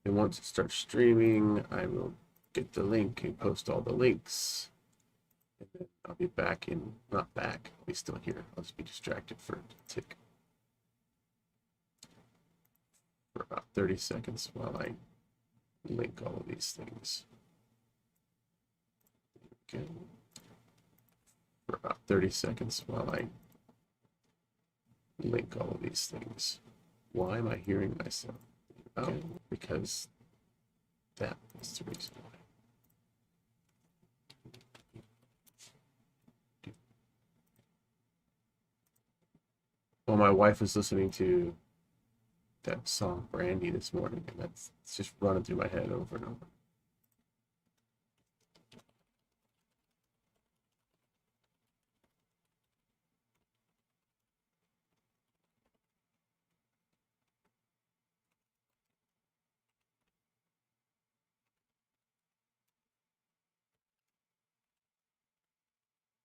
And once it starts streaming, I will get the link and post all the links. And then I'll be back in, not back, I'll be still here. I'll just be distracted for a tick. For about 30 seconds while I link all of these things. Okay. For about 30 seconds while I link all of these things. Why am I hearing myself? Oh, because that is the reason why. Well, my wife was listening to that song Brandy this morning, and that's it's just running through my head over and over.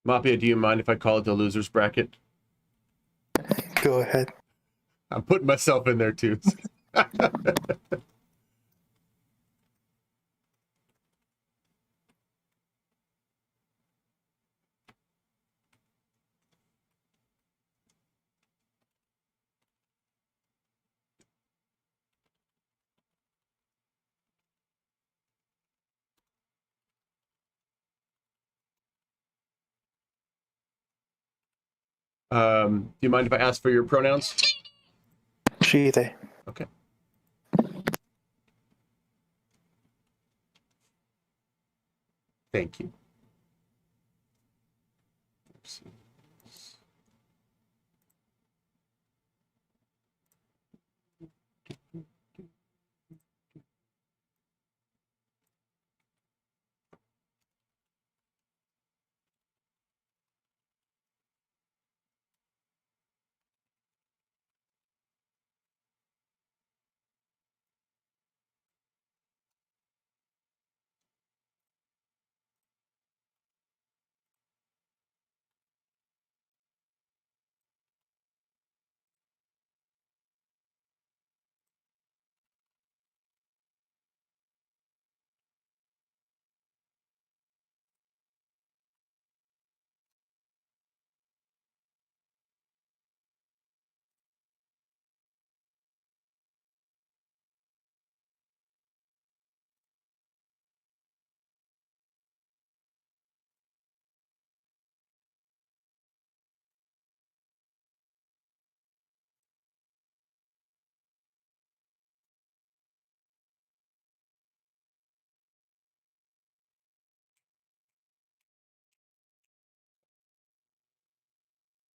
Mapia, do you mind if I call it the losers bracket? Go ahead. I'm putting myself in there too. Do you mind if I ask for your pronouns? She, they. Okay. Thank you.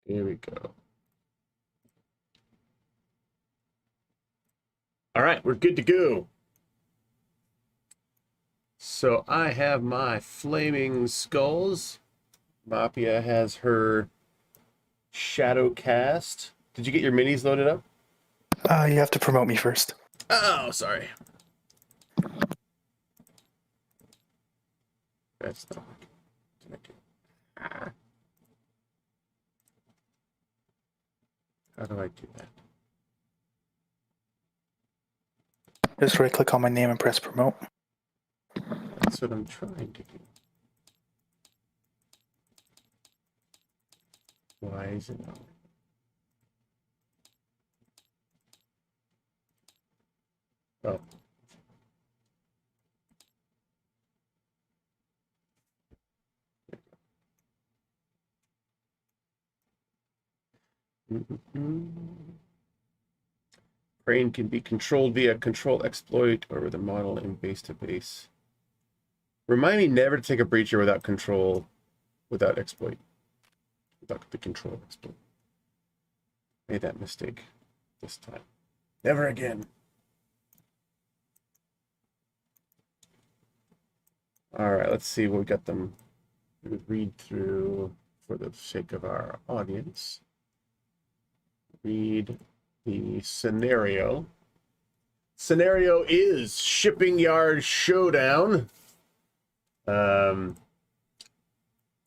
Here we go. All right, we're good to go. So I have my flaming skulls. Mapia has her shadow cast. Did you get your minis loaded up? You have to promote me first. Oh, sorry. That's not working. How do I do that? Just right click on my name and press promote. That's what I'm trying to do. Why is it not? Oh. Brain can be controlled via control exploit or with a model in base to base. Remind me never to take a breacher without control, without exploit, without the control exploit. Made that mistake this time. Never again. All right, let's see what we got them. We would read through for the sake of our audience. Read the scenario. Scenario is shipping yard showdown.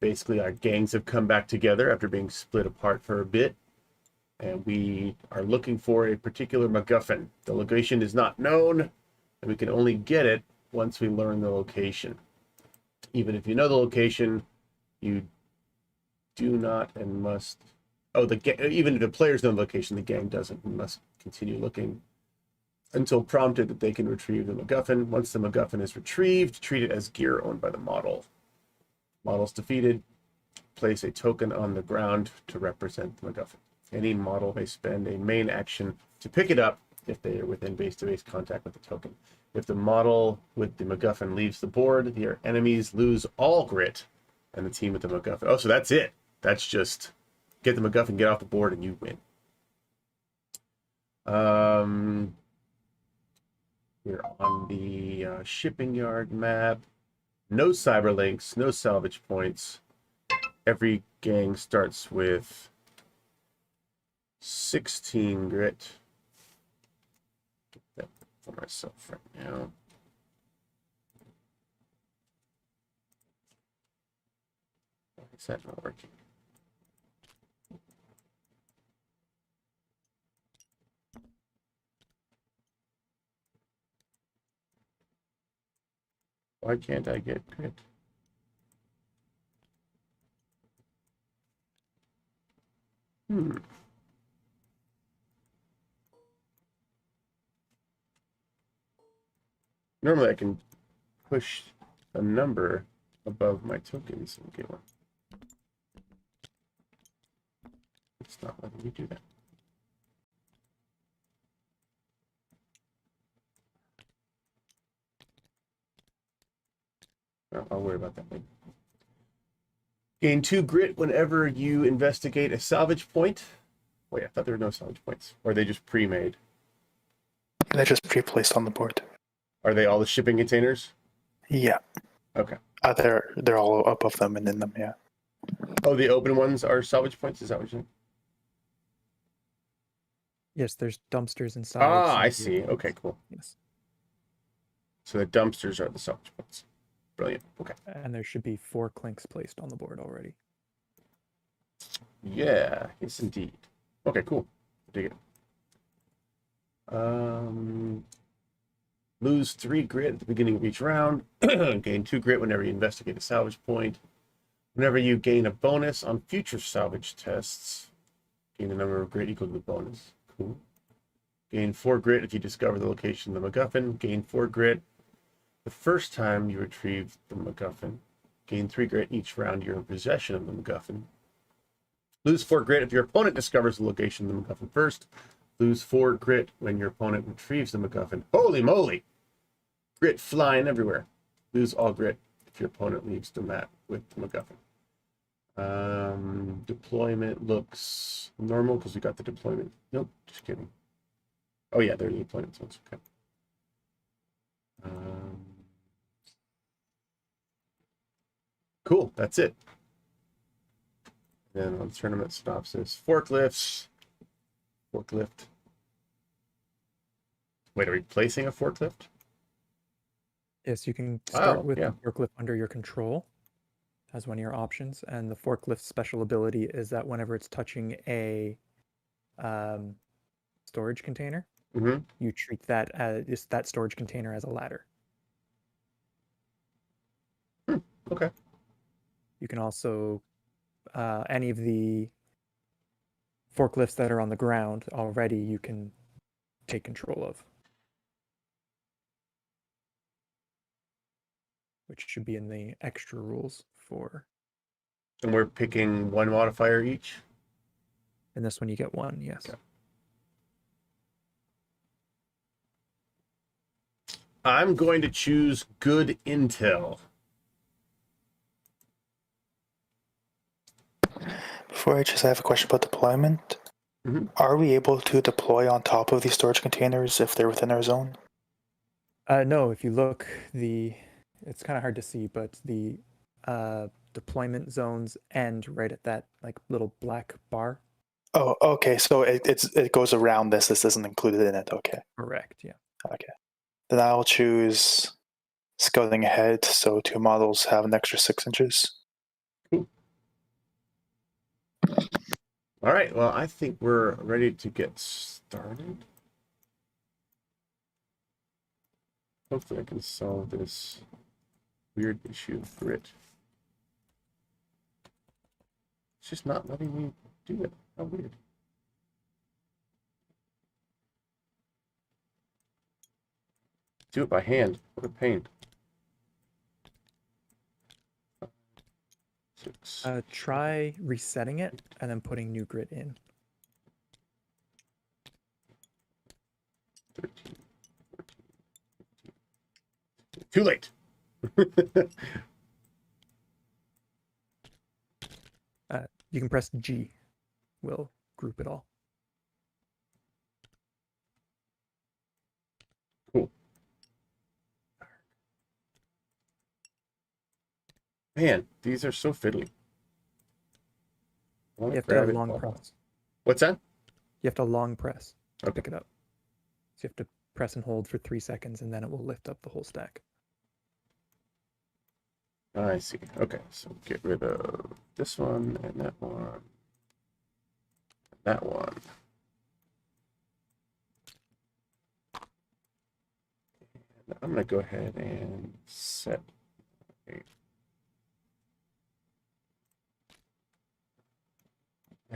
Basically, our gangs have come back together after being split apart for a bit, and we are looking for a particular MacGuffin. The location is not known, and we can only get it once we learn the location. Even if you know the location, you do not and must. Oh, even if the players know the location, the gang doesn't. We must continue looking until prompted that they can retrieve the MacGuffin. Once the MacGuffin is retrieved, treat it as gear owned by the model. Models defeated, place a token on the ground to represent the MacGuffin. Any model may spend a main action to pick it up if they are within base-to-base contact with the token. If the model with the MacGuffin leaves the board, their enemies lose all grit, and the team with the MacGuffin. Oh, so that's it. That's just get the MacGuffin, get off the board, and you win. We're on the shipping yard map. No cyberlinks, no salvage points. Every gang starts with 16 grit. Get that for myself right now. Why is that not working? Why can't I get grit? Normally I can push a number above my tokens and get one. It's not letting me do that. Well, I'll worry about that later. Gain 2 grit whenever you investigate a salvage point. Wait, I thought there were no salvage points. Or are they just pre-made? They're just pre-placed on the board. Are they all the shipping containers? Yeah. Okay. They're all above them and in them, yeah. Oh, the open ones are salvage points? Is that what you're saying? Yes, there's dumpsters inside. Ah, I some see. vehicles. Okay, cool. Yes. So the dumpsters are the salvage points. Brilliant. Okay. And there should be 4 clinks placed on the board already. Yeah, yes indeed. Okay, cool. Dig it. Lose 3 grit at the beginning of each round. Gain 2 grit whenever you investigate a salvage point. Whenever you gain a bonus on future salvage tests, gain a number of grit equal to the bonus. Cool. Gain 4 grit if you discover the location of the MacGuffin. Gain 4 grit the first time you retrieve the MacGuffin. Gain 3 grit each round you're in possession of the MacGuffin. Lose 4 grit if your opponent discovers the location of the MacGuffin first. Lose 4 grit when your opponent retrieves the MacGuffin. Holy moly! Grit flying everywhere. Lose all grit if your opponent leaves the map with the MacGuffin. Deployment looks normal because we got the deployment. Nope, just kidding. Oh yeah, they're the deployment zones. Okay. Cool, that's it. Then on tournament stops is forklifts. Forklift. Wait, are we placing a forklift? Yes, you can start Wow, with yeah. the forklift under your control as one of your options. And the forklift's special ability is that whenever it's touching a storage container, you treat that as that storage container as a ladder. Okay. You can also any of the forklifts that are on the ground already, you can take control of, which should be in the extra rules for. And we're picking 1 modifier each? In this one, you get 1, yes. Okay. I'm going to choose good intel. Before I have a question about deployment. Mhm. Are we able to deploy on top of these storage containers if they're within our zone? No, if you look, it's kind of hard to see, but the deployment zones end right at that like little black bar. Oh, okay. So it goes around this. This isn't included in it. Okay. Correct. Yeah. Okay. Then I'll choose scouting ahead. So 2 models have an extra 6 inches. Cool. All right. Well, I think we're ready to get started. Hopefully I can solve this weird issue of grit. It's just not letting me do it. How weird. Do it by hand. What a pain. 6, Try resetting it and then putting new grit in. 13, 14, 15. Too late. You can press G. Will group it all. Cool. Man, these are so fiddly. I wanna You have to grab it long all. press. What's that? You have to long press to Okay. pick it up. So you have to press and hold for 3 seconds, and then it will lift up the whole stack. I see. Okay, so get rid of this one and that one. And that one. And I'm gonna go ahead and set I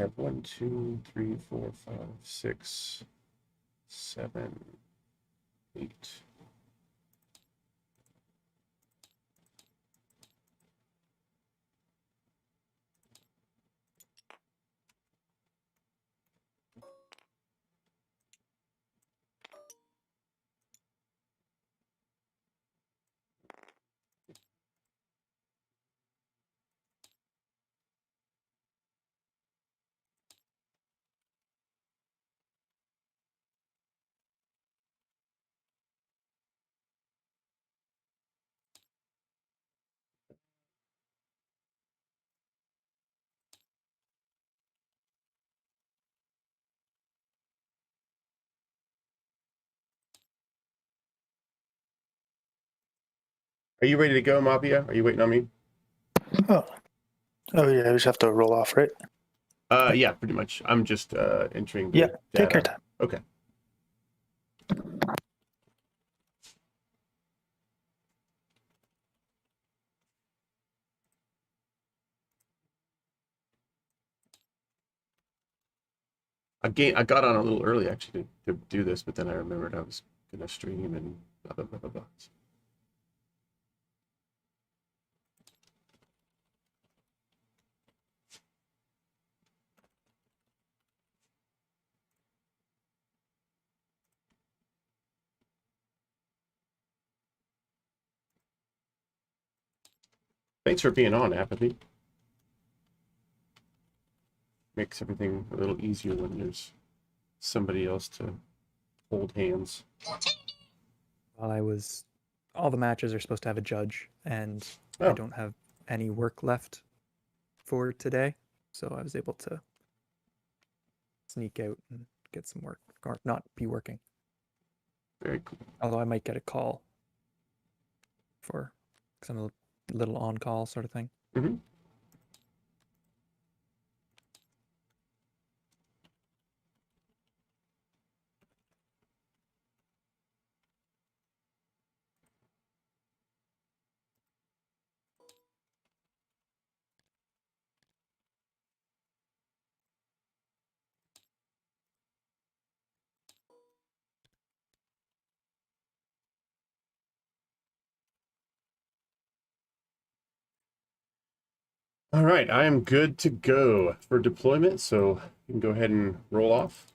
have 1, 2, 3, 4, 5, 6, 7, 8. Are you ready to go, Mapia? Are you waiting on me? Oh. Oh yeah, we just have to roll off, right? Yeah, pretty much. I'm just entering the Yeah, take your data. time. Okay. I got on a little early actually to do this, but then I remembered I was gonna stream and blah blah blah blah blah. Thanks for being on, Apathy. Makes everything a little easier when there's somebody else to hold hands. While all the matches are supposed to have a judge, and I Oh, don't have any work left for today, so I was able to sneak out and get some work, or not be working. very cool. Although I might get a call for some little on call sort of thing. Mm-hmm. All right, I am good to go for deployment, so you can go ahead and roll off.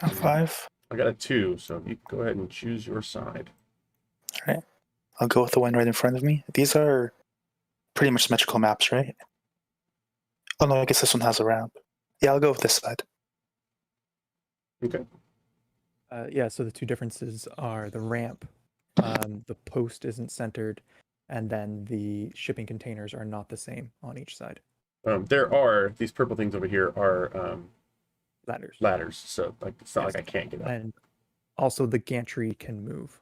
Yeah, 5. I got a 2, so you can go ahead and choose your side. All right. I'll go with the one right in front of me. These are pretty much symmetrical maps, right? Oh no, I guess this one has a ramp. Yeah, I'll go with this side. Okay. Yeah, so the two differences are the ramp, the post isn't centered, and then the shipping containers are not the same on each side. There are these purple things over here are Ladders. ladders, so like it's not Yes. like I can't get up. And also the gantry can move.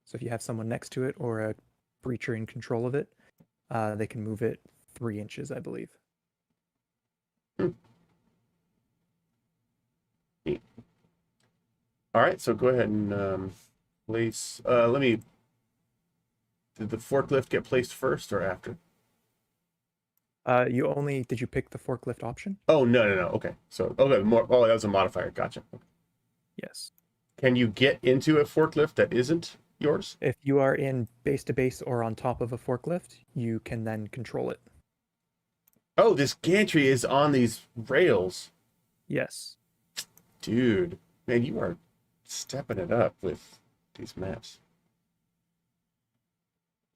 So if you have someone next to it or a breacher in control of it, they can move it 3 inches, I believe. Neat. All right, so go ahead and place. Let me. Did the forklift get placed first or after? Did you pick the forklift option? Oh no. Okay, so okay, more. Oh, that was a modifier. Gotcha. Yes. Can you get into a forklift that isn't yours? If you are in base to base or on top of a forklift, you can then control it. Oh, this gantry is on these rails. Yes. Dude, man, you are stepping it up with these maps.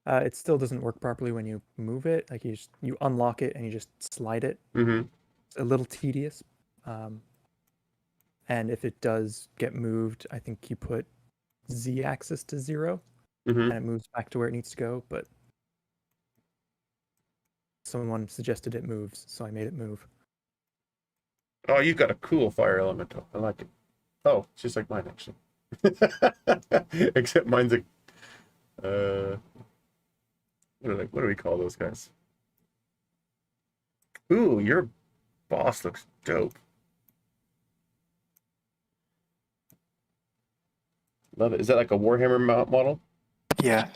It still doesn't work properly when you move it. Like you unlock it and you just slide it. Mm-hmm. It's a little tedious. And if it does get moved, I think you put z-axis to 0 Mm-hmm. and it moves back to where it needs to go. But someone suggested it moves, so I made it move. Oh, you've got a cool fire element. I like it. Oh, it's just like mine, actually. Except mine's a what do we call those guys? Ooh, your boss looks dope. Love it. Is that like a Warhammer model? Yeah.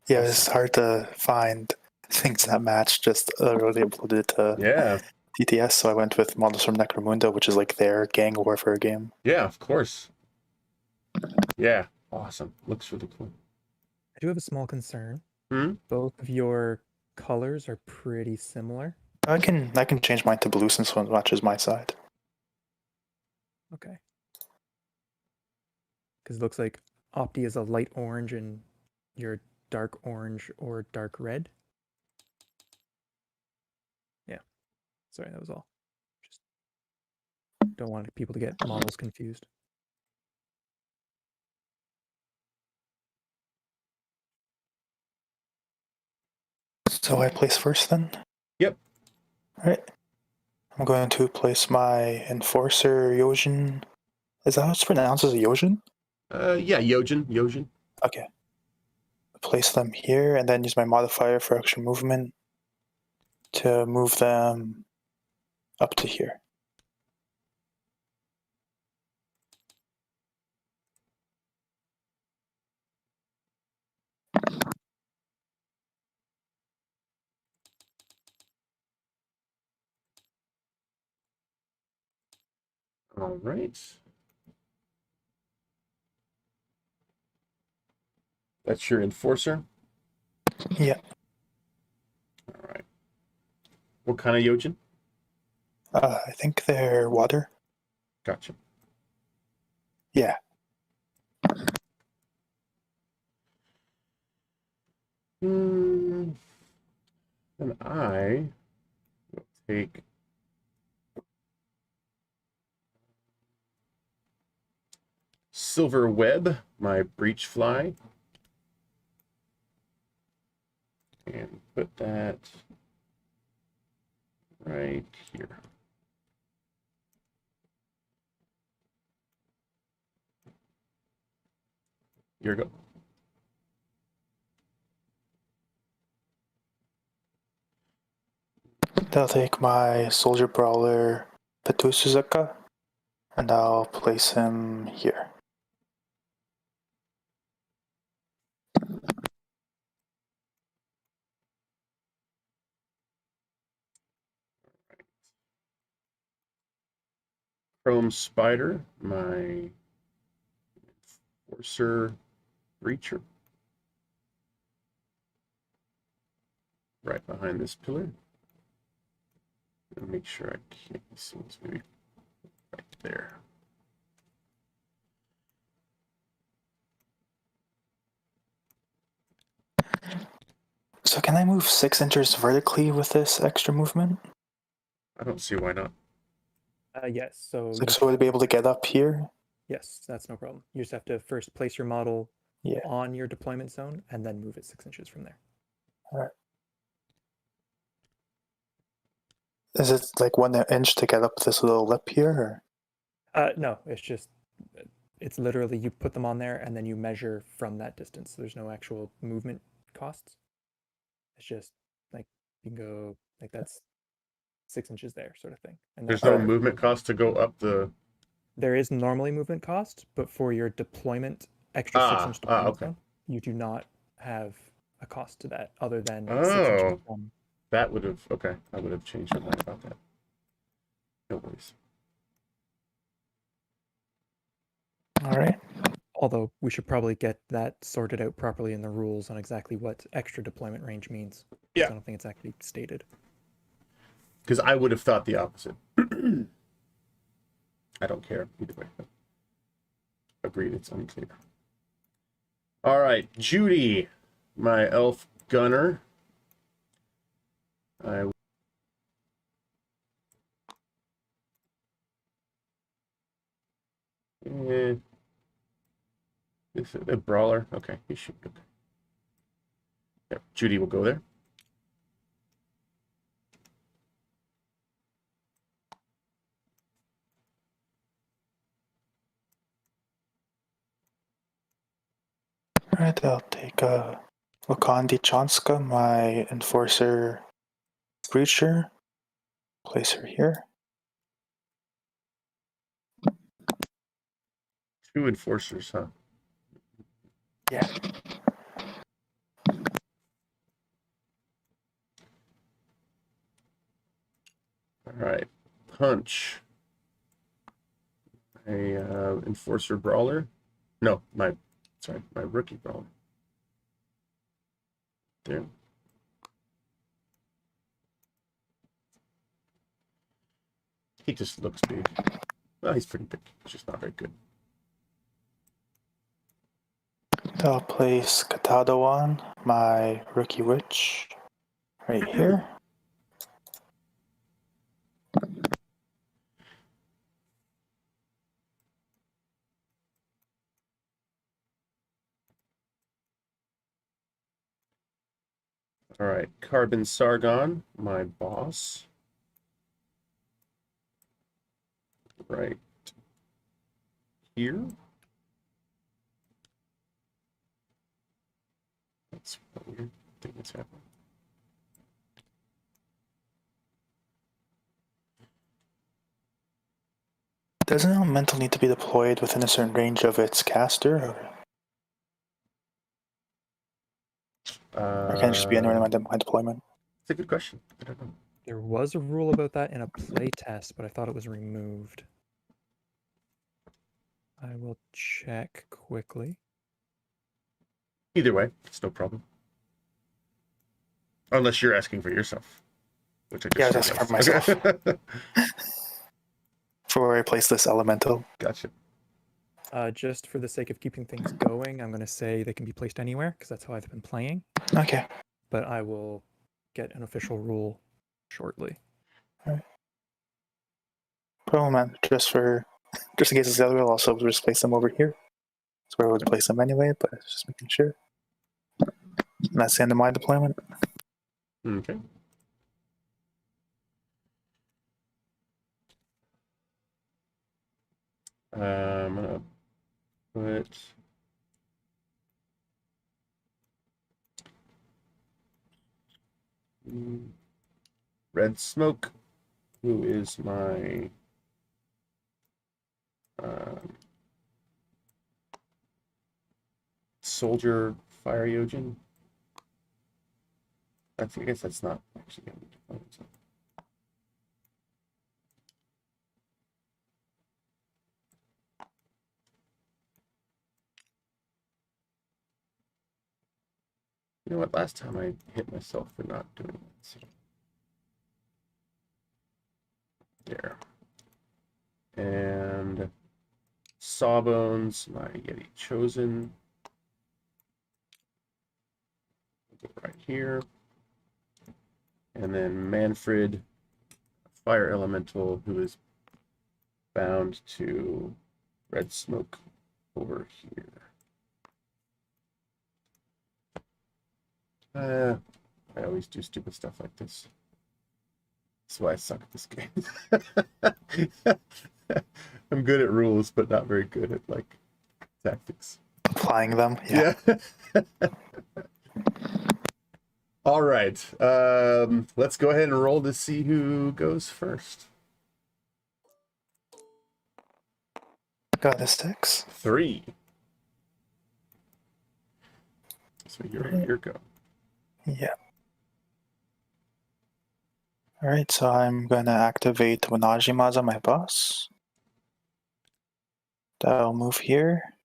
Yeah, it's hard to find things that match just really uploaded to Yeah. TTS, so I went with models from Necromunda, which is like their gang warfare game. Yeah, of course. Yeah. Awesome. Looks really cool. I do have a small concern. Hmm? Both of your colors are pretty similar. I can change mine to blue since one matches my side. Okay. Because it looks like Opti is a light orange and you're dark orange or dark red. Yeah. Sorry, that was all. Just don't want people to get models confused. So I place first then? Yep. Alright. I'm going to place my Enforcer Yojin. Is that how it's pronounced as a Yojin? Yeah, Yojin. Okay. Place them here and then use my modifier for extra movement to move them up to here. All right. That's your enforcer? Yeah. All right. What kind of Yojin? I think they're water. Gotcha. Yeah. And I will take Silver Web, my breach fly, and put that right here. Here we go. I'll take my Soldier Brawler Petu Suzuka and I'll place him here. Chrome Spider, my Enforcer Breacher, right behind this pillar. Make sure I can't see this, maybe right there. So can I move 6 inches vertically with this extra movement? I don't see why not. Yes, so So would I be able to get up here? yes, that's no problem. You just have to first place your model Yeah. on your deployment zone and then move it 6 inches from there. Alright. Is it like 1 inch to get up this little lip here? Or? No, it's literally you put them on there and then you measure from that distance. There's no actual movement costs. It's just like you can go like that's 6 inches there, sort of thing. And There's that's no Alright. movement cost to go up the. there is normally movement cost, but for your deployment, extra 6-inch deployment Okay. zone, you do not have a cost to that other than 6 inches Oh, from. that would have, okay. I would have changed my mind about that. No worries. All right. Although we should probably get that sorted out properly in the rules on exactly what extra deployment range means. Yeah. I don't think it's actually stated. Because I would have thought the opposite. I don't care either way. But agreed, it's unclear. All right, Judy, my elf gunner. Eh, is it a brawler? Okay, he should. Okay. Yep, Judy will go there. All right, I'll take Wakandi Chanska, my enforcer breacher. Place her here. 2 enforcers, huh? Yeah. All right, punch. A enforcer brawler. No, my rookie brawler. There. He just looks big. Well, he's pretty big. He's just not very good. I'll place Katadawan, my rookie witch, right here. All right, Carbon Sargon, my boss. Right here. That's a weird thing that's happening. Doesn't elemental need to be deployed within a certain range of its caster? Or can it just be anywhere in my deployment? It's a good question. I don't know. There was a rule about that in a play test, but I thought it was removed. I will check quickly. Either way, it's no problem. Unless you're asking for yourself, which I just Yeah, I was asking for myself. Okay. For where I place this elemental. Gotcha. Just for the sake of keeping things going, I'm going to say they can be placed anywhere because that's how I've been playing. Okay. But I will get an official rule shortly. All right. Problem, man. Just in case it's the other way, I'll also just place them over here. That's where I would place them anyway, but just making sure. And that's the end of my deployment. Okay. I'm gonna put Red Smoke, who is my soldier fire Yojin. I guess that's not actually going to be deployed. So. You know what? Last time I hit myself for not doing that. So. There. And Sawbones, my Yeti Chosen. Right here. And then Manfred, Fire Elemental, who is bound to Red Smoke over here. I always do stupid stuff like this. That's why I suck at this game. I'm good at rules, but not very good at like tactics. Applying them. Yeah. All right. Let's go ahead and roll to see who goes first. Got a 6. 3. So your go. Yeah. Alright, so I'm gonna activate Wanajima's on my boss. That'll move here.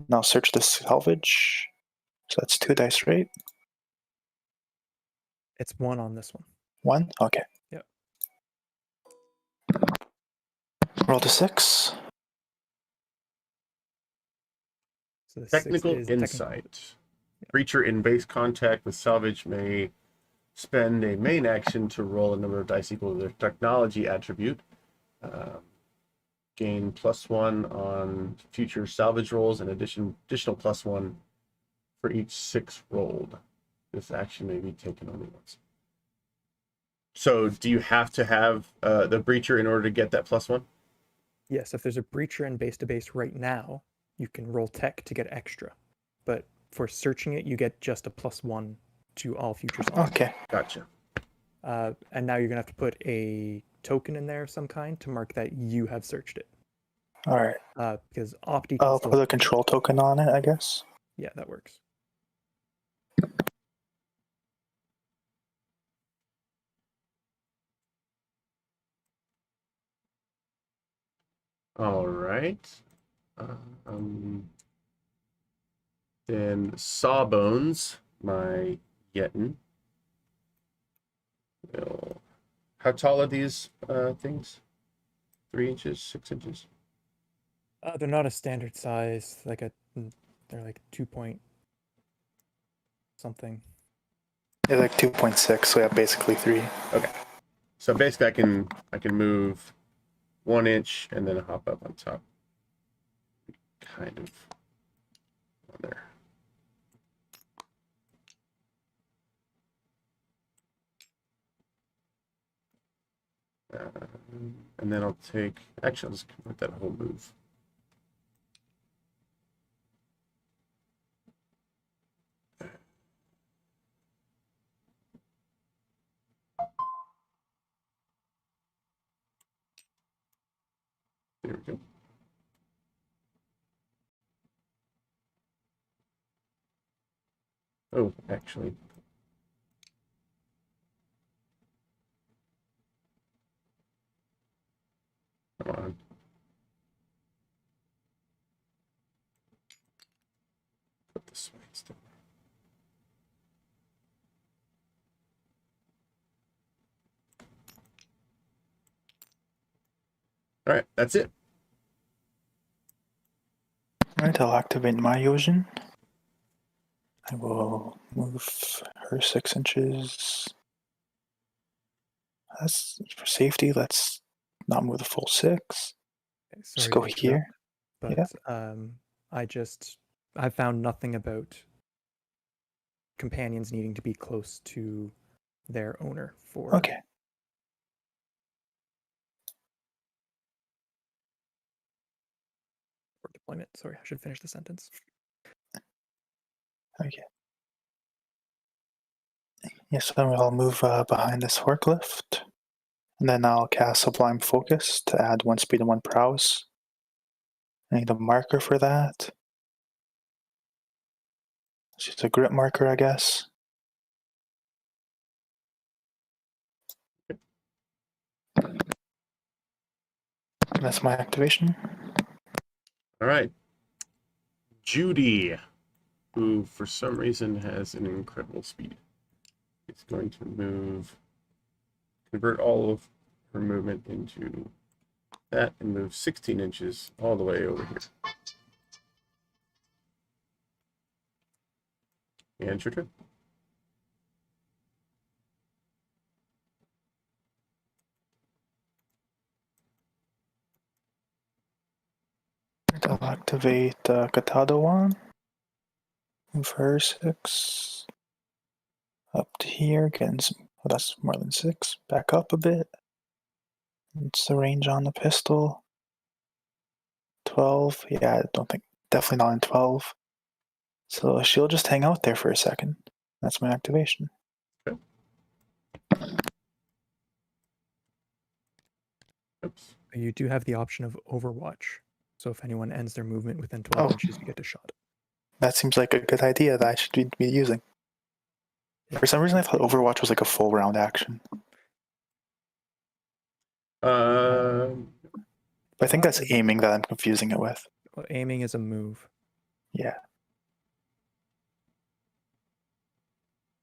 Now search the salvage. So that's 2 dice, right? It's 1 on this one. 1? Okay. Yep. Roll the 6. So the Technical 6 is insight. Creature in base contact with salvage may spend a main action to roll a number of dice equal to their technology attribute. Gain +1 on future salvage rolls and additional +1 for each 6 rolled. This action may be taken only once. So do you have to have the breacher in order to get that +1? Yes, if there's a breacher in base to base right now, you can roll tech to get extra. But for searching it, you get just a +1 to all future salvage. Okay. Gotcha. And now you're gonna have to put a token in there of some kind to mark that you have searched it. Alright. Because Opti can I'll still put a control token on it, I guess. Yeah, that works. All right. Then Sawbones, my Yetton. How tall are these things? 3 inches, 6 inches? They're not a standard size. They're like 2 point something. They're like 2.6, so yeah, basically 3. Okay. So basically, I can move 1 inch and then hop up on top. Kind of on there. And then I'll take. Actually, I'll just convert that whole move. There we go. Oh, actually. Come on. Put this way instead. All right, that's it. Alright, I'll activate my Yojin. I will move her 6 inches. That's for safety. Let's not move the full 6. Okay, Just sorry go to interrupt, here. but I found nothing about companions needing to be close to their owner for Okay. deployment. Sorry, I should finish the sentence. Okay. Yes, then I'll move behind this forklift. And then I'll cast Sublime Focus to add 1 speed and 1 prowess. I need a marker for that. It's just a grip marker, I guess. That's my activation. All right. Judy, who for some reason has an incredible speed, is going to convert all of her movement into that and move 16 inches all the way over here. And your turn. I'll activate Katado one. Move her 6. Up to here, getting some. Oh, that's more than 6. Back up a bit. What's the range on the pistol? 12. Yeah, I don't think. Definitely not in 12. So she'll just hang out there for a second. That's my activation. Okay. Oops. You do have the option of Overwatch. So if anyone ends their movement within 12 Oh. inches, you get a shot. That seems like a good idea that I should be using. For some reason, I thought Overwatch was like a full round action. Um, But I think that's aiming that I'm confusing it with. Well, aiming is a move. Yeah.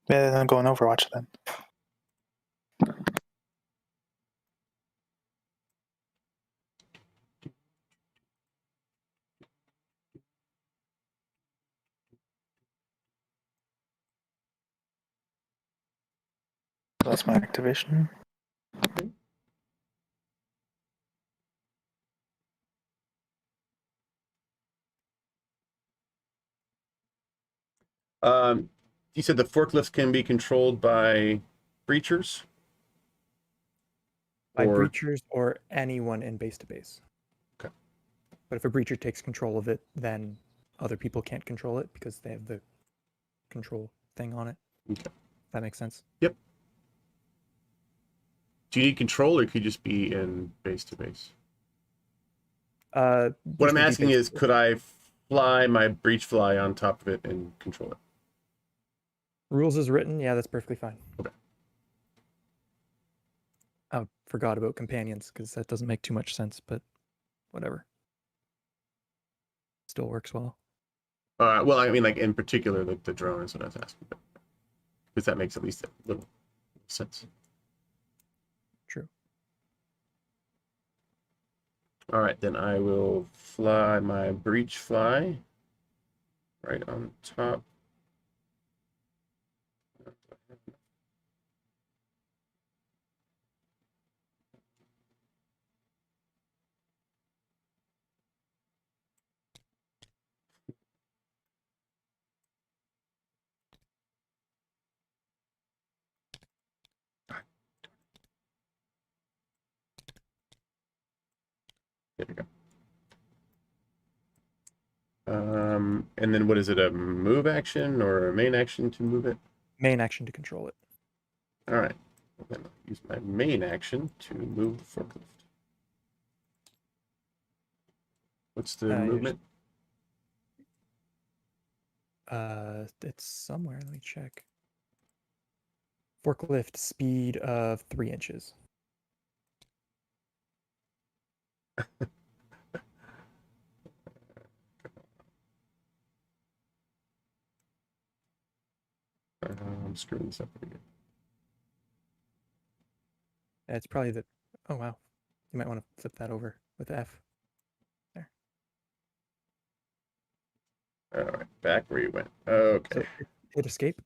Yeah, then I'm going Overwatch then. That's my activation. you said the forklifts can be controlled by breachers? By Or- breachers or anyone in base to base. Okay. But if a breacher takes control of it, then other people can't control it because they have the control thing on it. Okay. That makes sense. Yep. Do you need control, or could you just be in base to base? What I'm asking is, could I fly my breach fly on top of it and control it? Rules is written. Yeah, that's perfectly fine. Okay. I forgot about companions because that doesn't make too much sense, but whatever. Still works well. Well, I mean, like in particular, the drone is what I was asking, because that makes at least a little sense. True. All right, then I will fly my breach fly right on top. There we go. And then what is it, a move action or a main action to move it? Main action to control it. All right. Then I'll use my main action to move the forklift. What's the movement? It's somewhere. Let me check. Forklift speed of 3 inches. I'm screwing this up again. It's probably the. Oh wow, you might want to flip that over with F. There. All right, back where you went. Okay. So hit escape.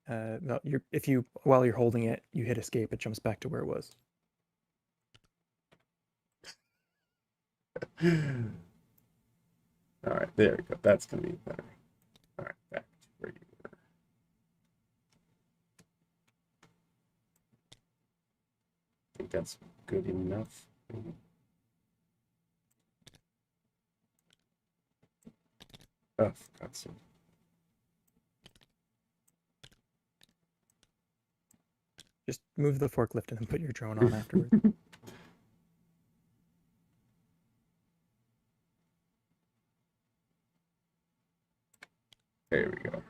No, if you while you're holding it, you hit escape, it jumps back to where it was. All right, there we go. That's gonna be better. All right, back to where you were. I think that's good enough. Oh, for God's sake. Just move the forklift and then put your drone on afterwards. There we go.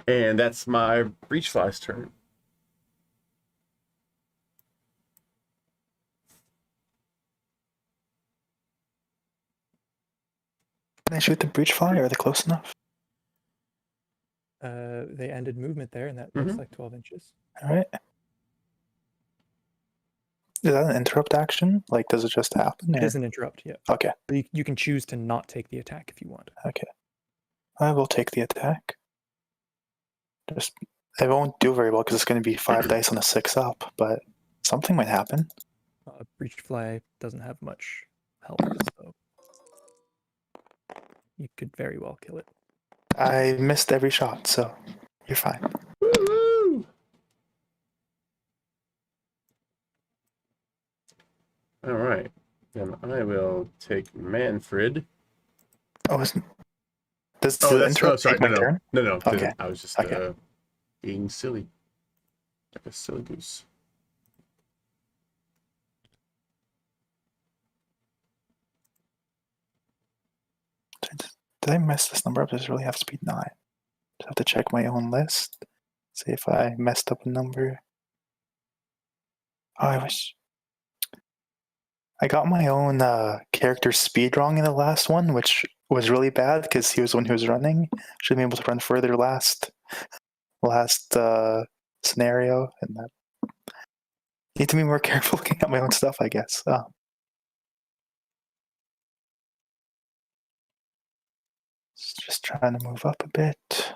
And that's my breach fly's turn. Can I shoot the breach fly? Are they close enough? They ended movement there, and that looks like 12 inches. All right. Is that an interrupt action? Like, does it just happen? It or- is an interrupt, yeah. Okay. You can choose to not take the attack if you want. Okay. I will take the attack. Just, it won't do very well because it's going to be 5 dice on a 6 up, but something might happen. Breach fly doesn't have much health, so you could very well kill it. I missed every shot, so you're fine. Woo-hoo! All right, then I will take Manfred. Oh, does Oh, the that's interrupt sorry. take my turn? No. Okay. I was just Okay. being silly. Like a silly goose. Did I mess this number up? Does it really have to be 9? Just have to check my own list. See if I messed up a number. Oh, I got my own character speed wrong in the last one, which was really bad because he was the one who was running. Should have been able to run further last scenario, and that need to be more careful looking at my own stuff, I guess. Just trying to move up a bit.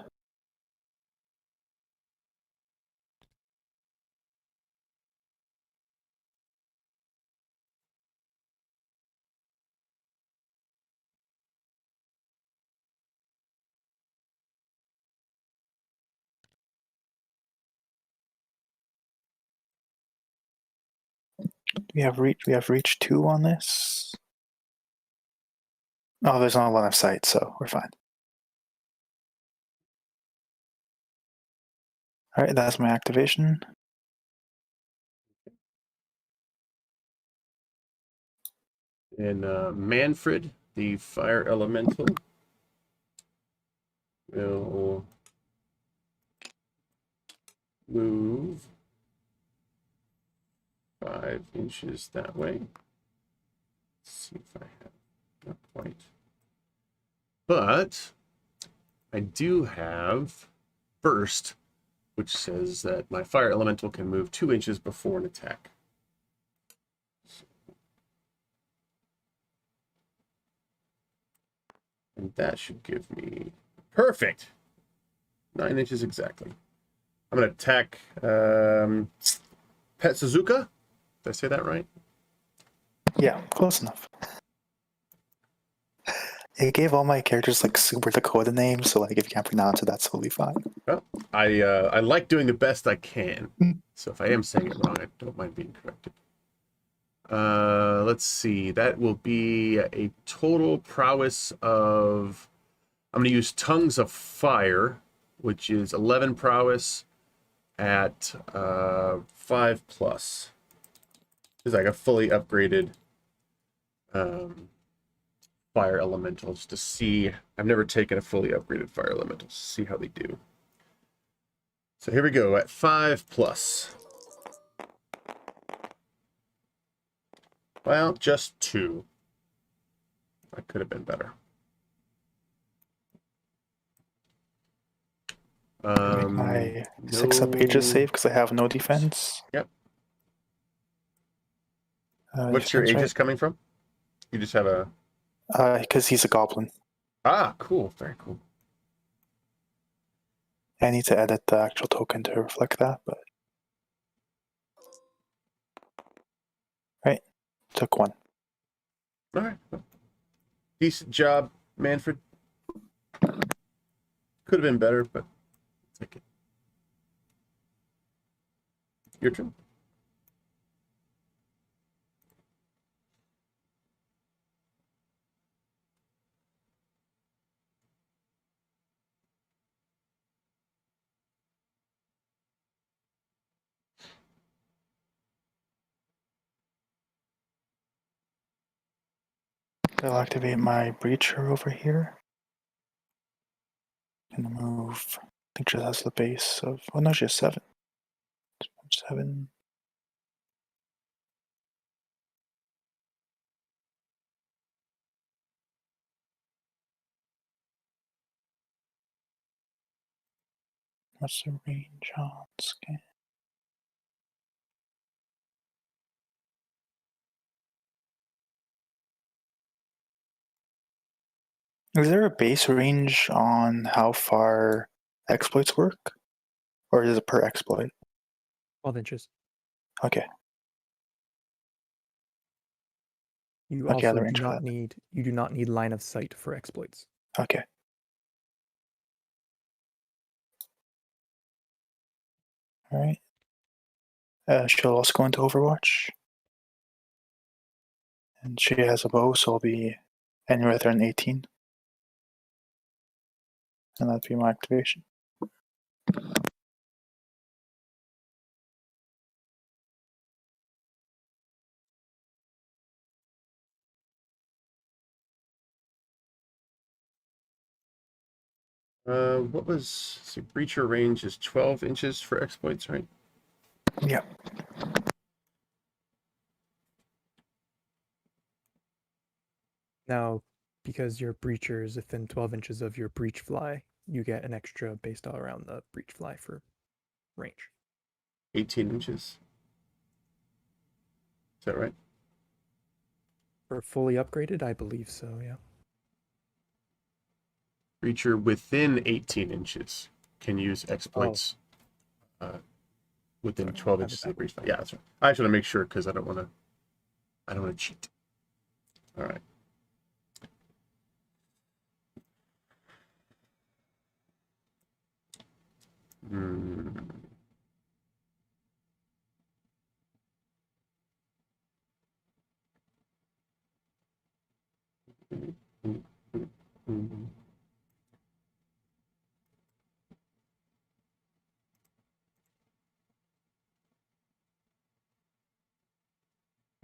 We have reach 2 on this. Oh, there's not a line of sight, so we're fine. All right, that's my activation. And Manfred, the fire elemental, will move 5 inches that way. Let's see if I have, not quite. But I do have burst, which says that my fire elemental can move 2 inches before an attack. And that should give me perfect 9 inches exactly. I'm gonna attack Pet Suzuka. Did I say that right? Yeah, close enough. It gave all my characters like super Dakota names, so like if you can't pronounce it, that's totally fine. Well, I like doing the best I can. So if I am saying it wrong, I don't mind being corrected. Let's see. That will be a total prowess of. I'm going to use Tongues of Fire, which is 11 prowess at 5 plus. It's like a fully upgraded fire elemental, just to see. I've never taken a fully upgraded fire elemental to see how they do. So here we go at 5 plus. Well, just 2. That could have been better. Make my 6 up ages save because I have no defense. Yep. What's your ages coming from? You just have a. Because he's a goblin. Ah, cool. Very cool. I need to edit the actual token to reflect that, but. Right. Took 1. All right. Decent job, Manfred. Could have been better, but take it. Your turn. I'll activate my breacher over here. And move. I think she has the base of. Oh no, she has 7. 7. What's the range on scan? Is there a base range on how far exploits work? Or is it per exploit? 12 inches. Okay. You Okay, also the do range for not that. need line of sight for exploits. Okay. Alright. She'll also go into Overwatch. And she has a bow, so I'll be anywhere than 18. And that'd be my activation. What was, see, breacher range is 12 inches for exploits, right? Yeah. Now, because your breacher is within 12 inches of your breach fly, you get an extra based all around the breach fly for range. 18 inches. Is that right? For fully upgraded, I believe so, yeah. Breacher within 18 inches can use Oh, exploits within sorry, 12 I have it inches of the breach. backwards. Yeah, that's right. I just want to make sure because I don't want to cheat. All right. Hmm.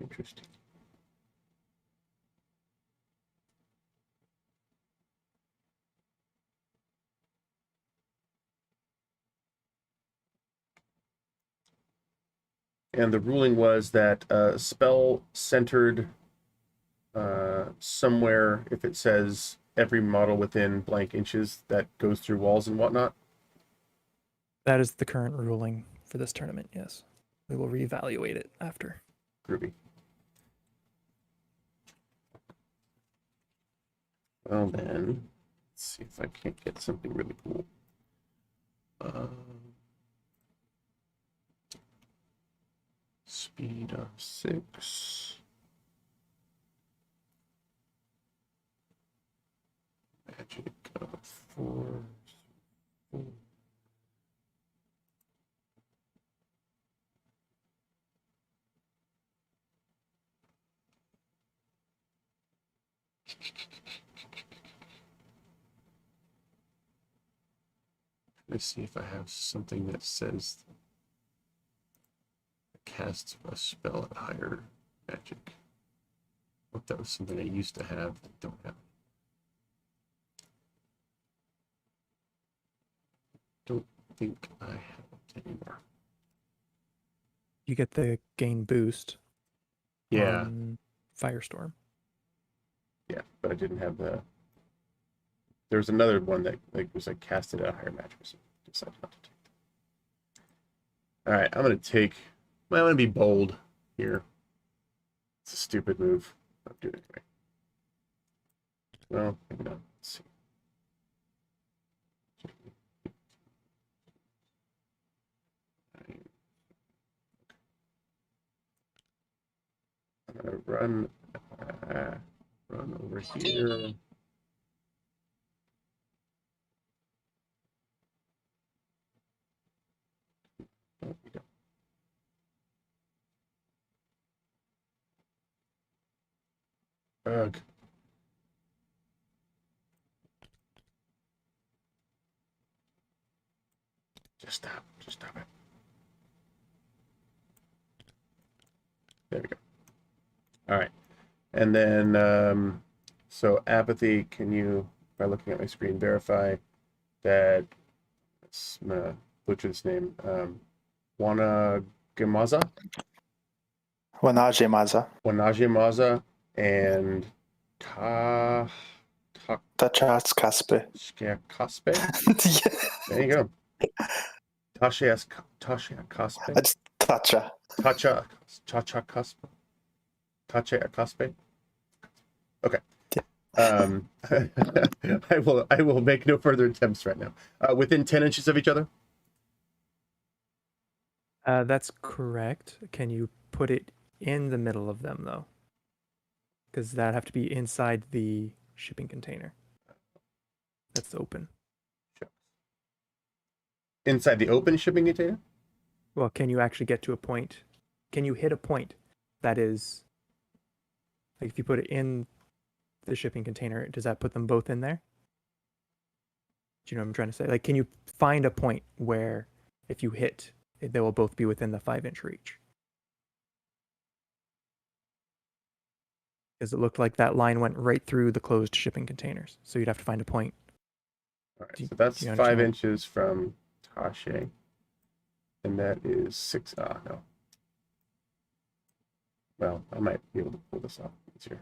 Interesting. And the ruling was that spell centered somewhere, if it says every model within blank inches, that goes through walls and whatnot. That is the current ruling for this tournament, yes. We will reevaluate it after. Groovy. Well then, let's see if I can't get something really cool. Speed of 6. Magic of 4. Let's see if I have something that says cast a spell at higher magic. What that was something I used to have that don't have. Don't think I have it anymore. You get the gain boost Yeah, on Firestorm. yeah, but I didn't have the. There was another one that was casted at a higher magic, so I decided not to take that. All right, I'm gonna take. Well, I'm gonna be bold here. It's a stupid move. I'll do it anyway. Well, maybe not. Let's see. I'm gonna run over here. Oh, we don't. Ugh. Just stop. Just stop it. There we go. All right. And then, so apathy, can you, by looking at my screen, verify that, I'm going to butcher this name, Wanagamaza? Wanajemaza. Wanajemaza and Ta... Tachats Kaspe. Kaspe? Yeah. There you go. Tasha Kaspe? It's Tacha. Tacha Kaspe? Tacha Kaspe? Okay. I will make no further attempts right now. Within 10 inches of each other? That's correct. Can you put it in the middle of them, though? Because that'd have to be inside the shipping container. That's open. Inside the open shipping container? Well, can you actually get to a point? Can you hit a point that is, like, if you put it in the shipping container, does that put them both in there? Do you know what I'm trying to say? Like, can you find a point where if you hit, they will both be within the 5-inch reach? Because it looked like that line went right through the closed shipping containers. So you'd have to find a point All right, Do- so that's do you 5 understand what- inches from Tashe. And that is 6. Ah, no. Well, I might be able to pull this off easier.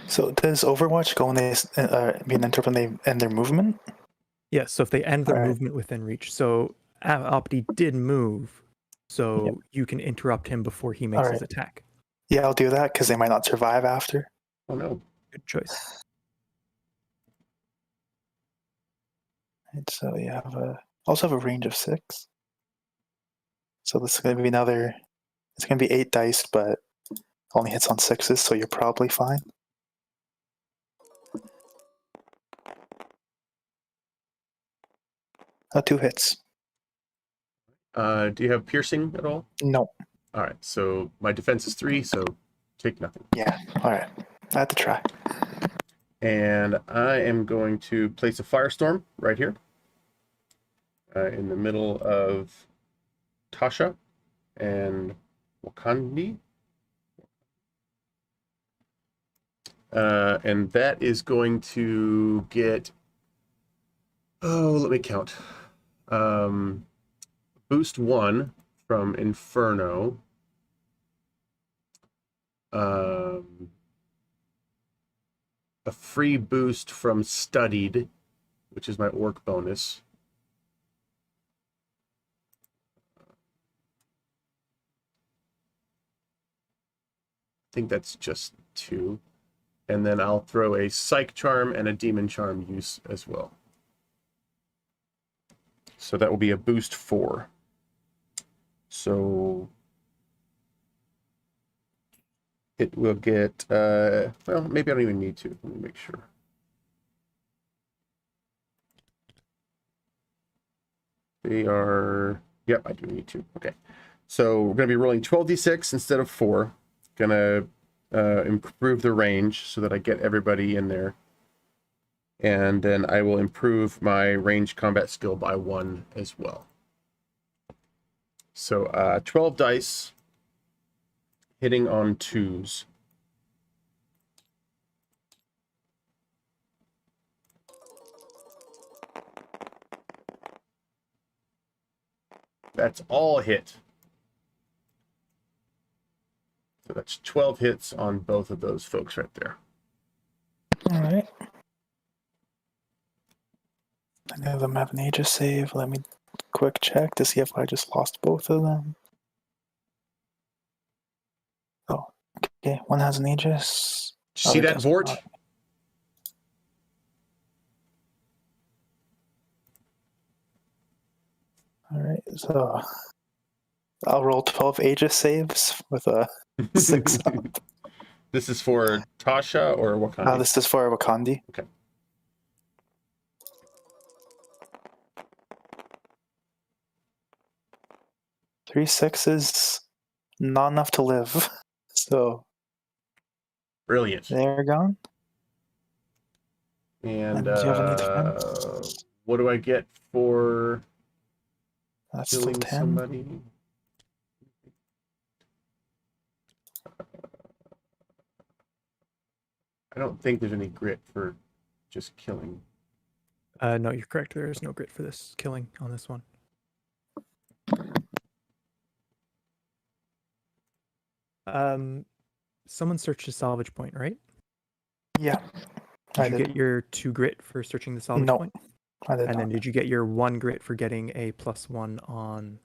So does Overwatch go when they be an interrupt when they end their movement? Yes, so if they end their Alright. movement within reach. So Opti did move, so Yep. you can interrupt him before he makes his Alright. attack. Yeah, I'll do that because they might not survive after. Oh, no. Good choice. And so you have also have a range of 6. So this is going to be another. It's going to be 8 dice, but only hits on 6s, so you're probably fine. 2 hits. Do you have piercing at all? No. All right, so my defense is 3, so take nothing. Yeah. All right. I had to try. And I am going to place a firestorm right here in the middle of Tasha and Wakandi. And that is going to get, let me count. Boost 1 from Inferno. A free boost from Studied, which is my orc bonus. I think that's just 2. And then I'll throw a Psych Charm and a Demon Charm use as well. So that will be a boost 4. So it will get, well, maybe I don't even need to. Let me make sure. They are, yep, I do need to. Okay. So we're going to be rolling 12d6 instead of 4. Going to improve the range so that I get everybody in there. And then I will improve my range combat skill by 1 as well. So 12 dice hitting on 2s. That's all hit. So that's 12 hits on both of those folks right there. All right. I know them have an Aegis save. Let me quick check to see if I just lost both of them. Oh, okay. One has an Aegis. See Other that, does Vort? not. All right. So I'll roll 12 Aegis saves with a 6 up. This is for Tasha or Wakandi? This is for Wakandi. Okay. Three 6s, not enough to live. So Brilliant. they're gone. And do you have any defense? what do I get for That's still killing 10. somebody? I don't think there's any grit for just killing. No, you're correct. There is no grit for this killing on this one. Someone searched a salvage point, right? Yeah. Did you get your 2 grit for searching the salvage No, point? I did And not. then did you get your 1 grit for getting a +1 on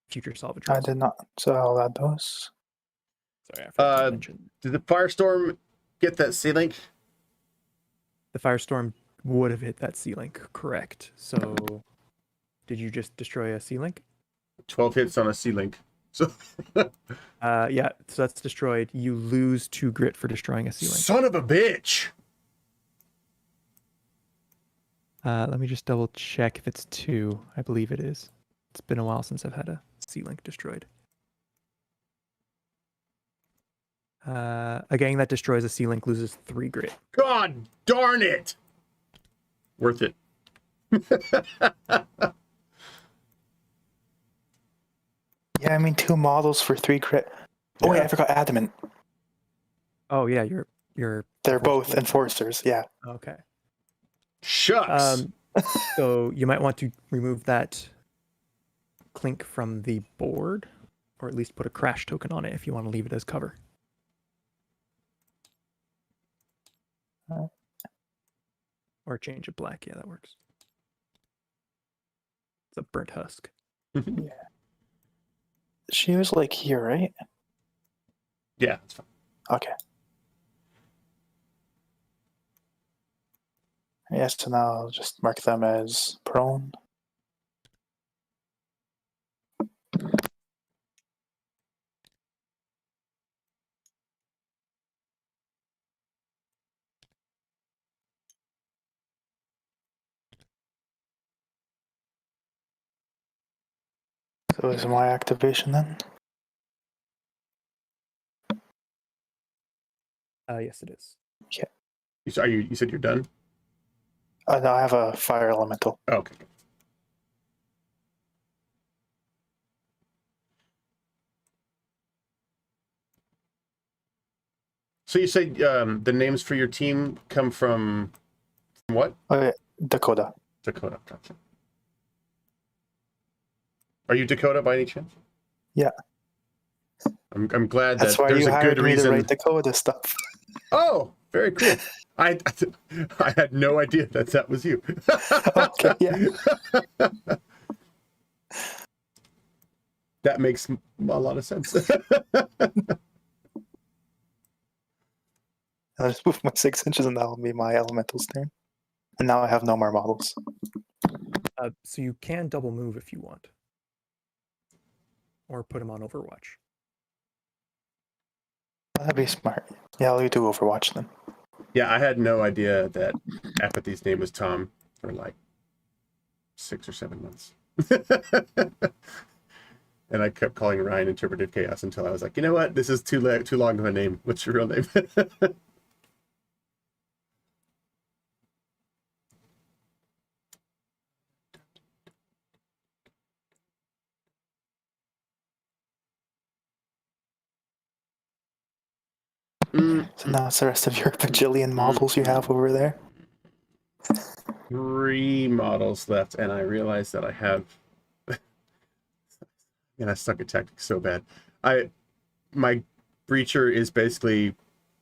future salvage I rolls? did not. So I'll add those. Sorry, I forgot to mention. Did the Firestorm get that C-Link? The Firestorm would have hit that C-Link, correct. So did you just destroy a C-Link? 12 hits on a C-Link. So Yeah, so that's destroyed. You lose 2 grit for destroying a C-Link. son of a bitch. Let me just double check if it's 2. I believe it is. It's been a while since I've had a C-Link destroyed. A gang that destroys a C-Link loses 3 grit. God darn it. Worth it. Yeah, I mean 2 models for 3 crit. Oh wait, Yeah. I forgot Adamant. Oh yeah, you're They're both enforcers. Yeah. okay. Shucks. So you might want to remove that clink from the board, or at least put a crash token on it if you want to leave it as cover. Or change it black. Yeah, that works. It's a burnt husk. Yeah. She was like here, right? Yeah, that's fine. Okay. Yes, so now I'll just mark them as prone. So is my activation then? Yes, it is. You said you're done? No, I have a fire elemental. Oh, okay. So you said the names for your team come from what? Oh, yeah, Dakota. Dakota. Gotcha. Are you Dakota by any chance? Yeah. I'm glad That's that why there's you a good hired me to reason. write Dakota stuff. Oh, very cool. I had no idea that was you. Okay, yeah. That makes a lot of sense. I just moved my 6 inches and that'll be my elemental's turn. And now I have no more models. So you can double move if you want, or put them on Overwatch. That'd be smart. Yeah, I'll do Overwatch then. Yeah, I had no idea that Apathy's name was Tom for like 6 or 7 months. And I kept calling Ryan Interpretive Chaos until I was like, you know what? This is too long of a name. What's your real name? So now it's the rest of your bajillion models you have over there. 3 models left, and I realized that I have. And I suck at tactics so bad. My breacher is basically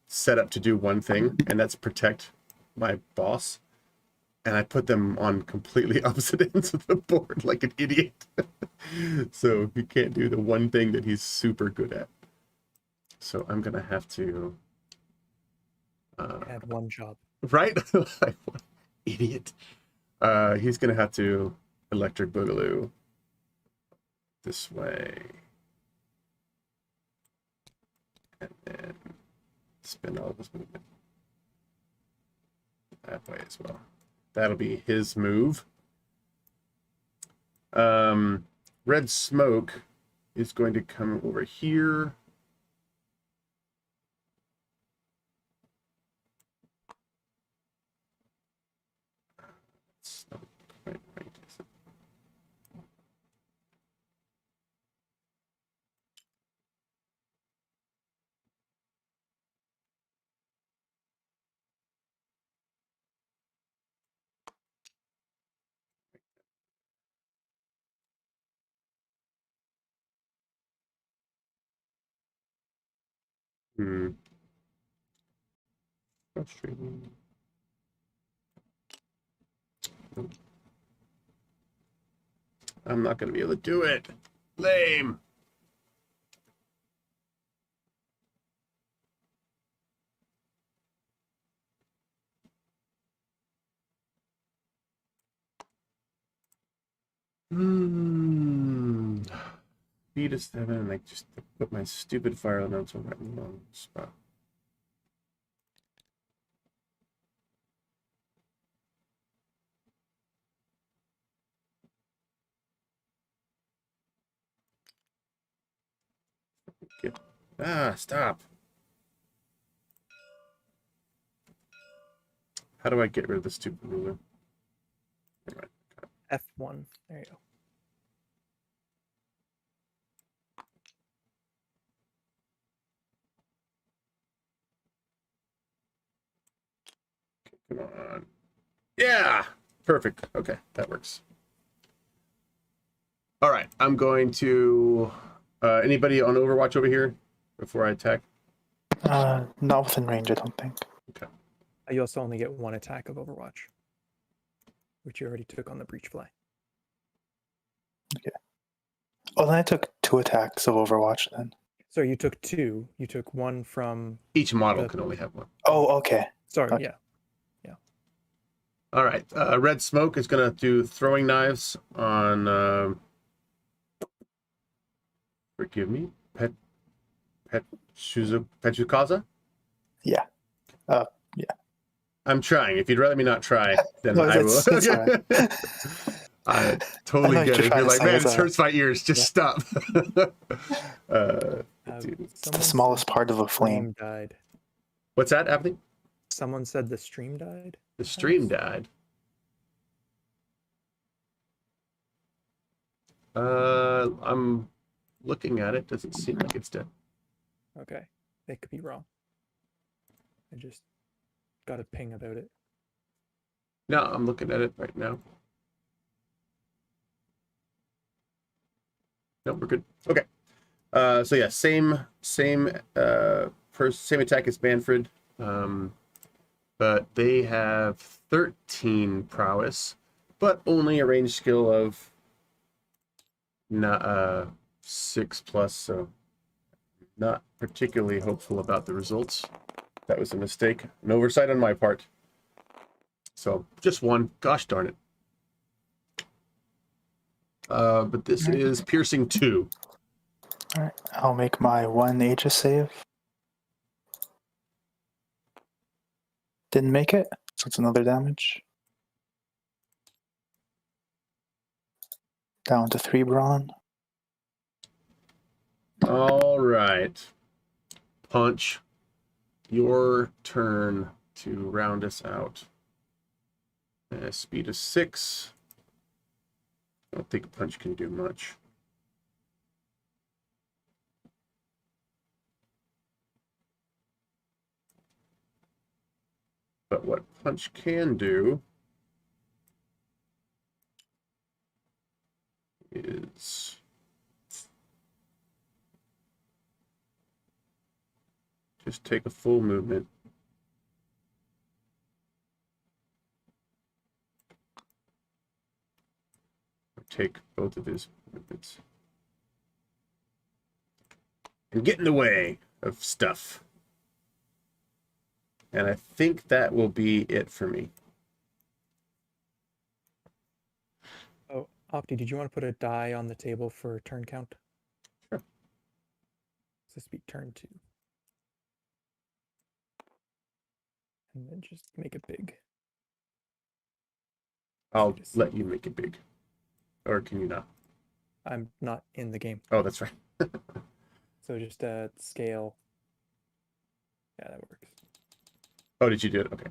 set up to do one thing, and that's protect my boss. And I put them on completely opposite ends of the board like an idiot. So he can't do the one thing that he's super good at. So I'm gonna have to Add one job. right? Like, what idiot. He's gonna have to electric boogaloo this way. And then spin all of his movement that way as well. That'll be his move. Red smoke is going to come over here. It's not quite right, is it? Frustrating. I'm not going to be able to do it. Lame. Speed is 7, and I just put my stupid fire elemental right in the wrong spot. Stop. How do I get rid of the stupid ruler? F1. There you go. Come on. Yeah, perfect. Okay, that works. All right, I'm going to. Anybody on Overwatch over here before I attack? Not within range, I don't think. Okay. You also only get one attack of Overwatch, which you already took on the Breach Fly. Oh, then I took 2 attacks of Overwatch then. So you took 2. You took one from. Each model The- can only have one. Oh, okay. Sorry, Okay. yeah. All right. Red Smoke is going to do throwing knives on. Forgive me. Petchukaza? Yeah. I'm trying. If you'd rather me not try, then No, I will. it's all right. I I totally know get what it. you're If trying you're to like, say man, is, it hurts my ears. Just stop. Dude. It's the smallest part of a flame. Stream died. What's that, Anthony? Someone said the stream died. The stream perhaps? died. I'm looking at it. Doesn't seem like it's dead. Okay, they could be wrong. I just got a ping about it. No, I'm looking at it right now. No, we're good. Okay. So yeah, same attack as Manfred. But they have 13 prowess, but only a range skill of 6+, so not particularly hopeful about the results. That was a mistake, an oversight on my part. So just one. Gosh darn it. But this is piercing 2. All right. I'll make my 1 Aegis save. Didn't make it, so it's another damage. Down to 3 brawn. All right. Punch. Your turn to round us out. Speed is 6. I don't think Punch can do much. But what Punch can do is just take a full movement. Or take both of his movements. And get in the way of stuff. And I think that will be it for me. Oh, Opti, did you want to put a die on the table for turn count? Sure. This be turn 2. And then just make it big. I'll Just- let you make it big. Or can you not? I'm not in the game. Oh, that's right. So just scale. Yeah, that works. Oh, did you do it? Okay.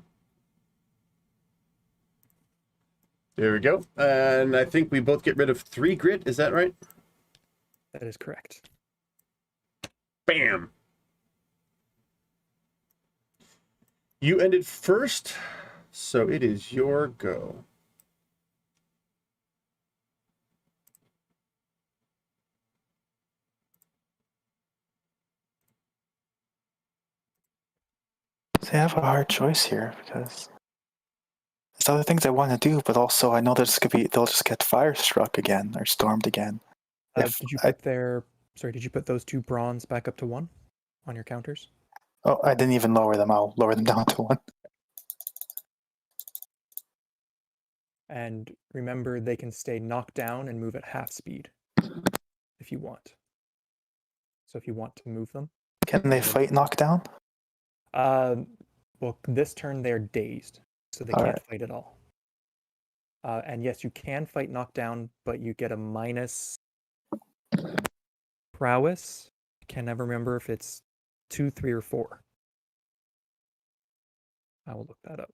There we go. And I think we both get rid of 3 grit. Is that right? That is correct. Bam. You ended first, so it is your go. See, I have a hard choice here because there's other things I want to do, but also I know they'll just get fire struck again or stormed again. Did you put did you put those 2 bronze back up to 1 on your counters? Oh, I didn't even lower them. I'll lower them down to 1. And remember, they can stay knocked down and move at half speed if you want. So if you want to move them. Can they fight knockdown? Well, this turn they're dazed, so they All can't right. fight at all. And yes, you can fight knockdown, but you get a minus prowess. Can never remember if it's 2, 3, or 4. I will look that up.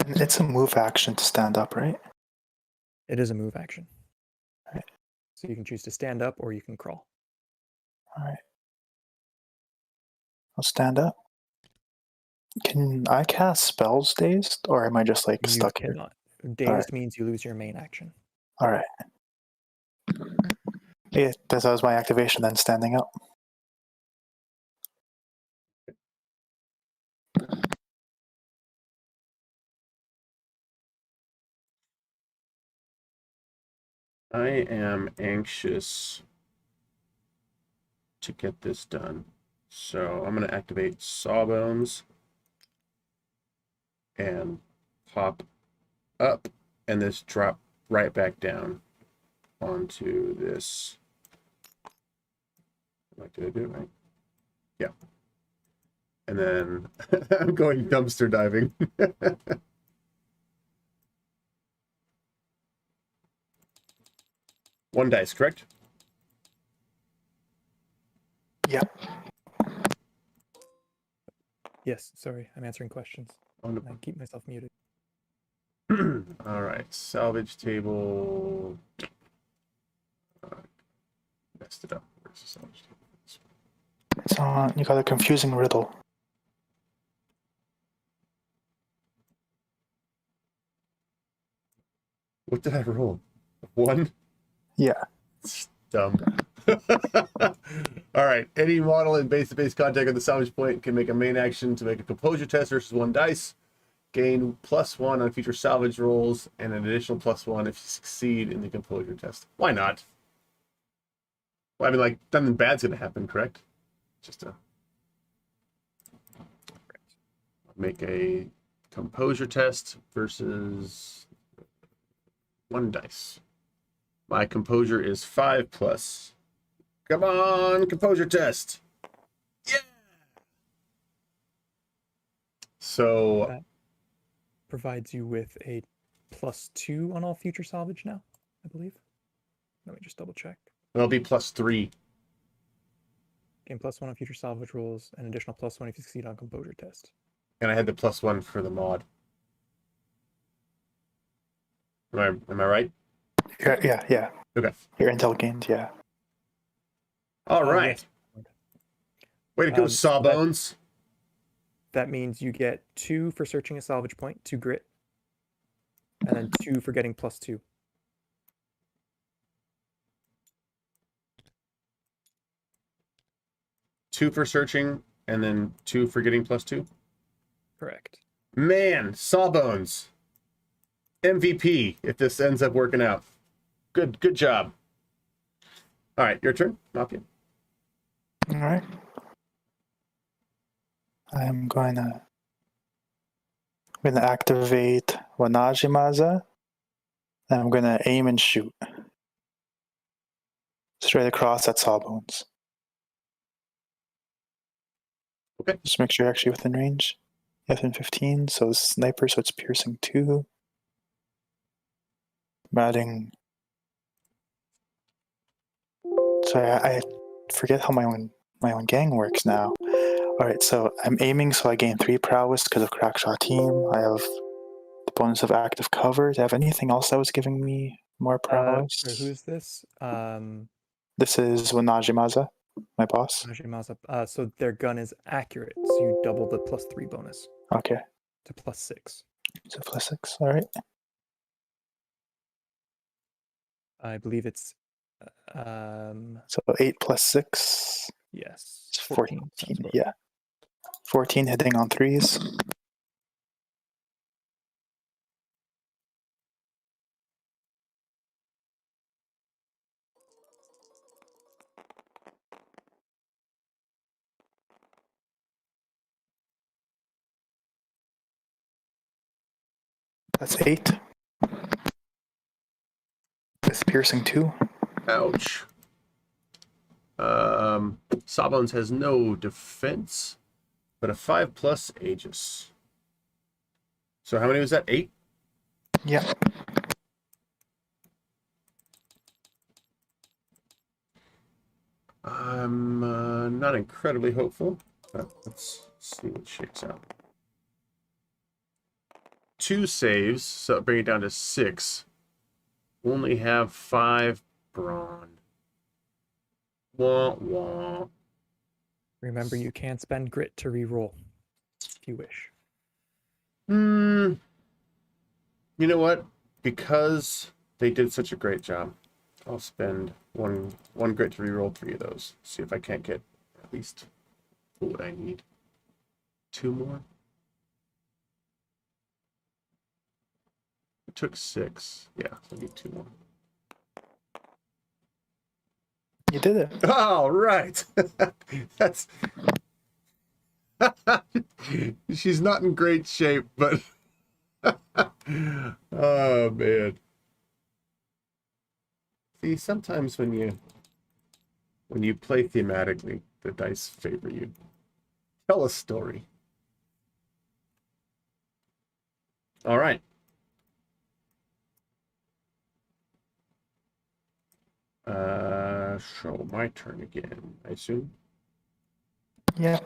It's a move action to stand up, right? It is a move action. Alright. So you can choose to stand up or you can crawl. All right. I'll stand up. Can I cast spells dazed, or am I just like You stuck here? cannot. Dazed means you lose your main action. All right. Yeah, that was my activation. Then standing up. I am anxious to get this done. So I'm going to activate Sawbones and pop up, and this drop right back down onto this. Did I do it right? Yeah. And then I'm going dumpster diving. One dice, correct? Yep. Yes, sorry, I'm answering questions. And I keep myself muted. All right, salvage table. Messed it up. Where's the salvage table? So you got a confusing riddle. What did I roll? One? Yeah. It's dumb. All right. Any model in base-to-base contact on the salvage point can make a main action to make a composure test versus one dice. Gain +1 on future salvage rolls and an additional +1 if you succeed in the composure test. Why not? Well, I mean, like, nothing bad's going to happen, correct? Just to make a composure test versus one dice. My composure is 5+. Come on, composure test. Yeah. So That provides you with a +2 on all future salvage now, I believe. Let me just double check. it'll be +3. Gain +1 on future salvage rolls, an additional +1 if you succeed on composure test. And I had the +1 for the mod. Am I right? Yeah. Okay. Your intel gained, yeah. All right. Yes. Way to go, So Sawbones. that means you get 2 for searching a salvage point, 2 grit, and then 2 for getting +2. Two for searching, and then 2 for getting +2. Correct. Man, Sawbones. MVP if this ends up working out. Good job. All right, your turn, Mafia. All right. I'm going to activate Wanajimaza, and I'm going to aim and shoot straight across at Sawbones. Okay. Just make sure you're actually within range. Within 15, so it's sniper, so it's piercing 2. I'm adding. Sorry, I forget how my own gang works now. All right, so I'm aiming, so I gain 3 prowess because of Crackshot Team. I have the bonus of active cover. Do I have anything else that was giving me more prowess? Who's this? This is Wanajimaza, my boss. Najimaza. So their gun is accurate, so you double the +3 bonus Okay, to +6. so +6. All right. I believe it's So 8 plus 6. yes, It's 14. 14. Yeah. 14 hitting on 3s. That's 8. With piercing 2. Ouch. Sawbones has no defense, but a 5+ Aegis. So how many was that? 8? Yeah. I'm not incredibly hopeful, but let's see what shakes out. 2 saves, so bring it down to 6. Only have 5 brawn. Wah, wah. Remember, you can spend grit to re-roll if you wish. You know what? Because they did such a great job, I'll spend one grit to reroll 3 of those. See if I can't get at least what I need. 2 more. It took 6. Yeah, I need 2 more. You did it. Oh, right. That's. She's not in great shape, but. Oh, man. See, sometimes when you play thematically, the dice favor you. Tell a story. All right. So my turn again, I assume. Yeah.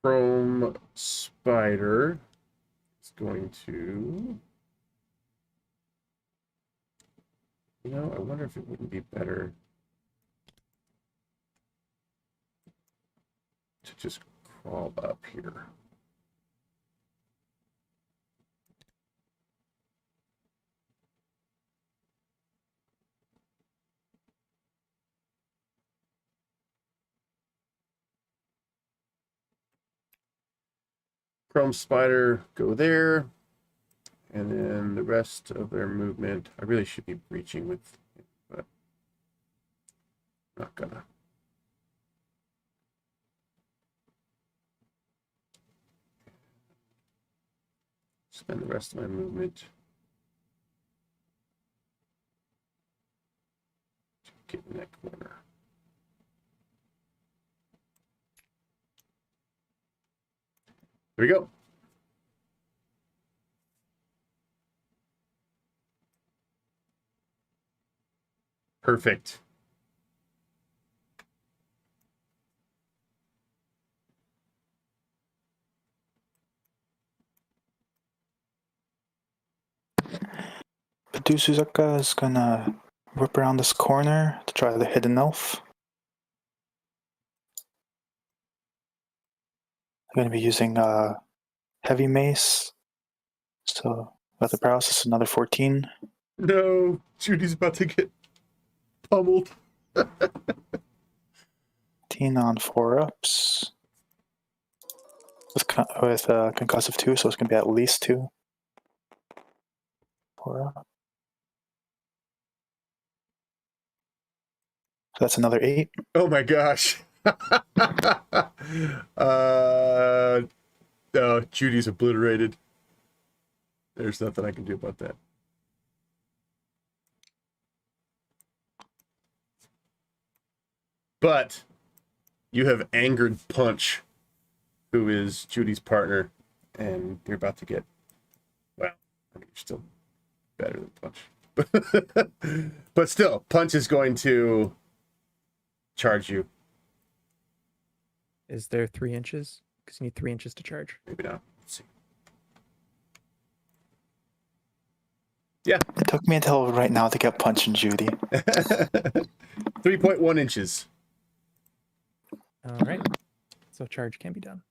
Chrome Spider is going to. I wonder if it wouldn't be better to just crawl up here. Chrome Spider, go there. And then the rest of their movement, I really should be breaching with, but I'm not gonna. Spend the rest of my movement to get in that corner. There we go. Perfect. Padu Suzuka is gonna whip around this corner to try the hidden elf. I'm gonna be using heavy mace. So with the paralysis, another 14. No, Judy's about to get pummeled. 15 on 4 ups. With concussive 2, so it's gonna be at least 2. 4 up. So that's another 8. Oh my gosh. Oh, Judy's obliterated. There's nothing I can do about that. But you have angered Punch, who is Judy's partner, and you're about to get, well, I mean, you're still better than Punch. But still, Punch is going to charge you. Is there 3 inches? Because you need 3 inches to charge. Maybe not. Let's see. Yeah. It took me until right now to get Punch and Judy. 3.1 inches. All right. So charge can be done.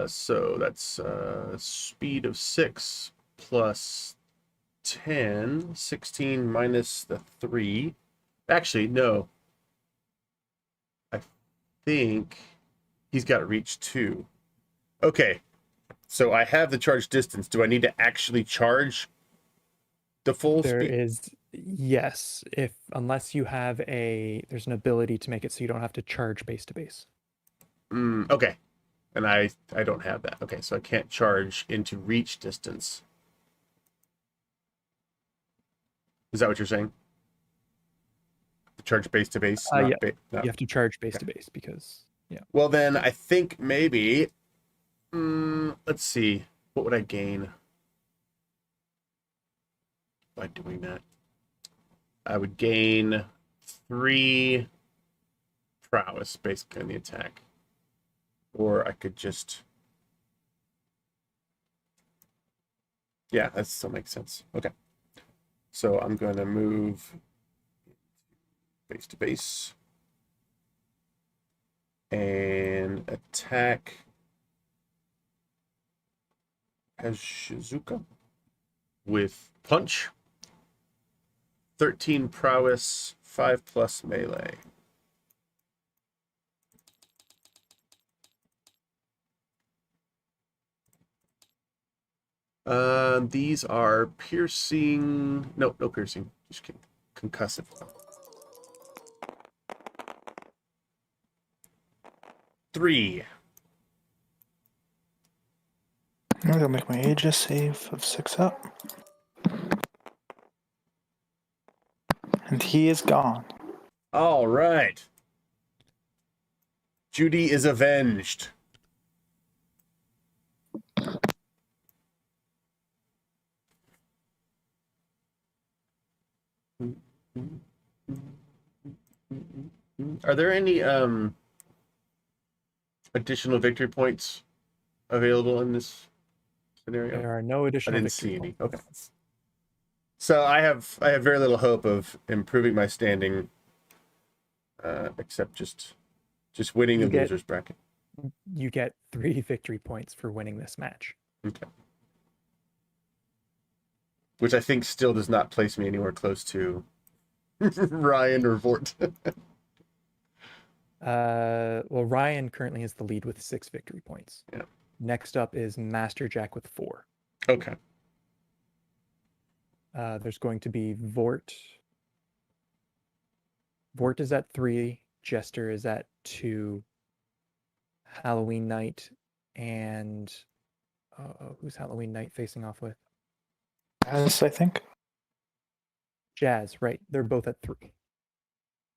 So that's speed of 6 plus 10, 16 minus the 3. Actually, no. I think he's got reach 2. Okay. So I have the charge distance. Do I need to actually charge the full There speed? is, yes, unless you have there's an ability to make it so you don't have to charge base to base. Okay. And I don't have that. Okay, so I can't charge into reach distance. Is that what you're saying? The charge base to base? Yeah. No. You have to charge base to base because, yeah. Well, then I think maybe. Let's see. What would I gain by doing that? I would gain 3 prowess basically on the attack. Or I could just. Yeah, that still makes sense. Okay. So I'm going to move base to base. And attack as Shizuka with punch. 13 prowess, 5+ melee. These are piercing. No piercing. Just kidding. Concussive. 3. I'm gonna make my Aegis save of 6 up. And he is gone. All right. Judy is avenged. Are there any additional victory points available in this scenario? There are no I additional didn't victory see any. points. Okay. So I have very little hope of improving my standing, except just winning You a get- loser's bracket. You get 3 victory points for winning this match. Okay. Which I think still does not place me anywhere close to Ryan or Vort. Well, Ryan currently has the lead with 6 victory points. Yeah. Next up is Master Jack with 4. Okay. There's going to be Vort. Vort is at 3. Jester is at 2. Halloween Night and who's Halloween Night facing off with? As I think. Jazz, right? They're both at 3.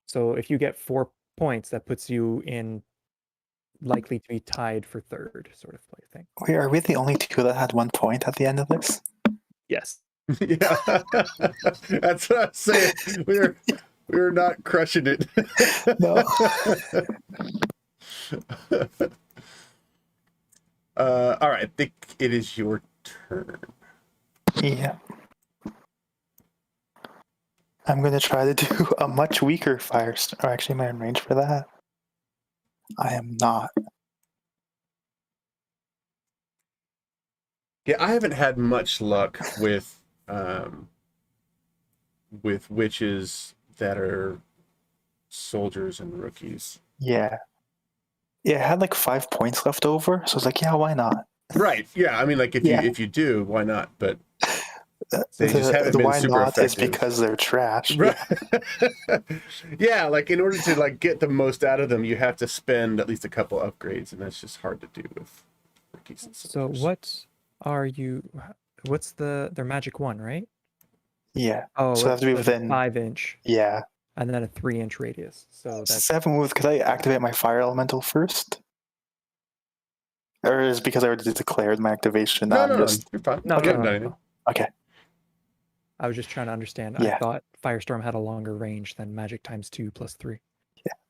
So if you get 4 points, that puts you in likely to be tied for 3rd, sort of play thing. Wait, are we the only 2 that had 1 point at the end of this? Yes. Yeah. That's what I'm saying. We're not crushing it. No. All right, I think it is your turn. Yeah. I'm going to try to do a much weaker firestorm. Or actually, am I in range for that? I am not. Yeah, I haven't had much luck with witches that are soldiers and rookies. Yeah. Yeah, I had like 5 points left over, so I was like, yeah, why not? Right. Yeah. I mean, like if you do, why not? But they just haven't The been why super not effective. is because they're trash. Right. Yeah, like in order to like get the most out of them, you have to spend at least a couple upgrades, and that's just hard to do with rookies and So soldiers. what's their magic one, right? Yeah. Oh, So they have to be there's a within 5-inch Yeah. and then a 3-inch radius. So that's 7 moves. Could I activate my fire elemental first? Or is it because I already declared my activation? No, I'm no, just you're fine. No, You haven't no, done no, anything. no. okay. I was just trying to understand. Yeah. I thought Firestorm had a longer range than Magic times 2 plus 3.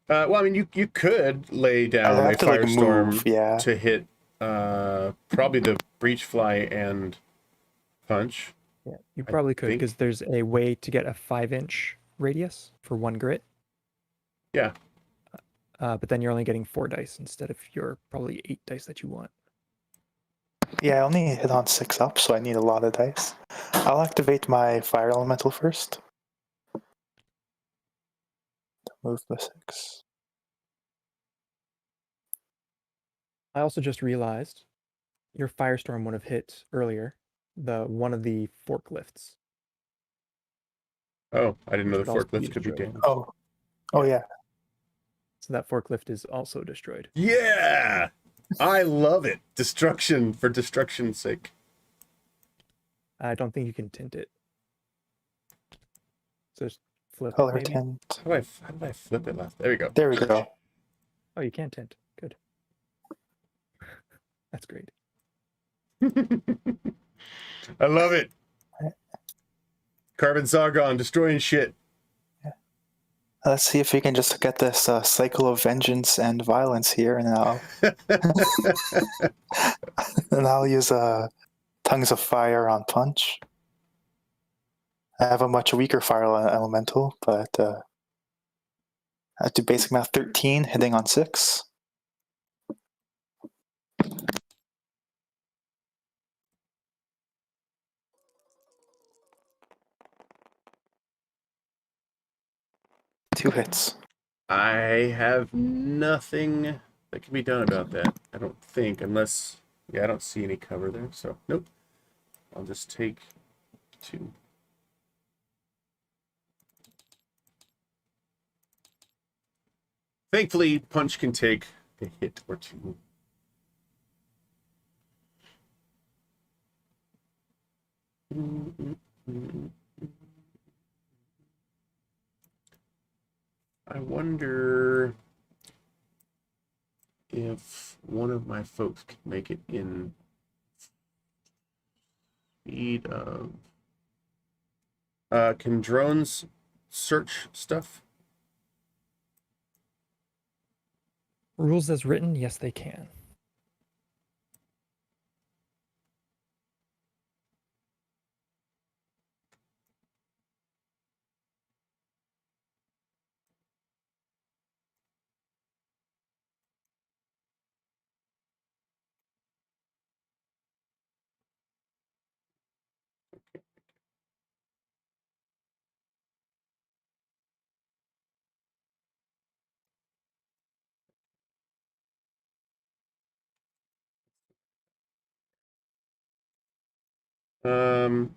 Well, I mean, you could lay down I a have to like firestorm move. Yeah. to hit probably the breach fly and punch. Yeah, you I probably could think- because there's a way to get a 5-inch radius for 1 grit. Yeah. But then you're only getting 4 dice instead of your probably 8 dice that you want. Yeah, I only hit on 6 up, so I need a lot of dice. I'll activate my fire elemental first. Move the 6. I also just realized your Firestorm would have hit earlier one of the forklifts. Oh, I didn't know the Could also be forklifts could be destroyed. damaged. Oh yeah. So that forklift is also destroyed. Yeah, I love it. Destruction for destruction's sake. I don't think you can tint it. So just flip it, Color maybe? tint. How did I flip it last? There we go. There we go. Oh, you can tint. Good. That's great. I love it. Carbon Sargon destroying shit. Let's see if we can just get this cycle of vengeance and violence here, and I'll use tongues of fire on punch. I have a much weaker fire elemental, but I do basic math 13, hitting on 6. Two hits. I have nothing that can be done about that. I don't think, unless, yeah, I don't see any cover there. So, nope. I'll just take 2. Thankfully, punch can take a hit or 2. I wonder if one of my folks could make it in speed of. Can drones search stuff? Rules as written, yes, they can.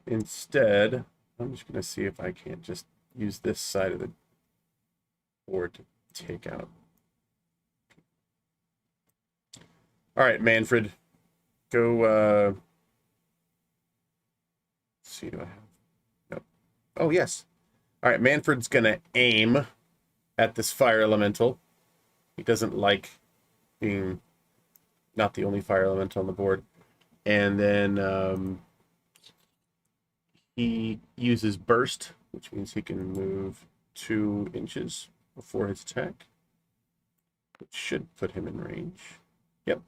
Instead, I'm just gonna see if I can't just use this side of the board to take out. All right, Manfred, go. Let's see, do I have? Nope. Oh yes. All right, Manfred's gonna aim at this fire elemental. He doesn't like being not the only fire elemental on the board, and then he uses burst, which means he can move 2 inches before his attack, which should put him in range. Yep.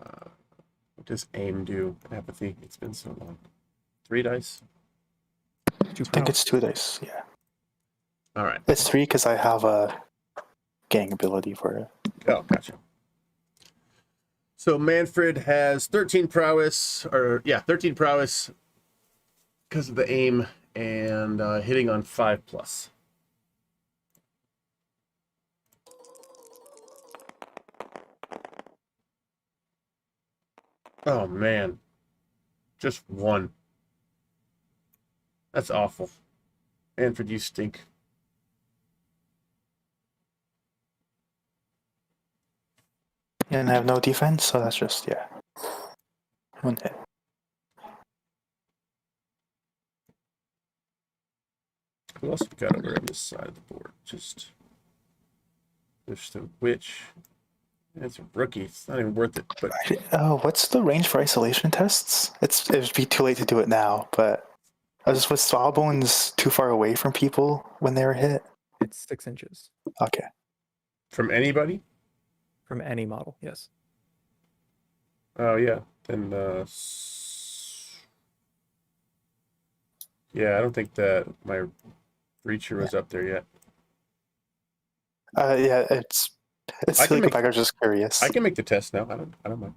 What does aim do? Apathy. It's been so long. 3 dice. I think it's 2 dice. Yeah. All right. It's 3 because I have a gang ability for it. Oh, gotcha. So Manfred has 13 prowess, 13 prowess because of the aim and hitting on 5+. Oh man, just 1. That's awful. Manfred, you stink. And I have no defense, so that's just, yeah. 1 hit. Who else we got over on this side of the board? Just the witch. It's a rookie. It's not even worth it. But What's the range for isolation tests? It'd be too late to do it now, but was Sawbones too far away from people when they were hit? It's 6 inches Okay. from anybody? from any model, yes. Oh yeah. Then yeah, I don't think that my reacher was up there yet. Yeah, it's silly because I was just curious. I can make the test now. I don't mind.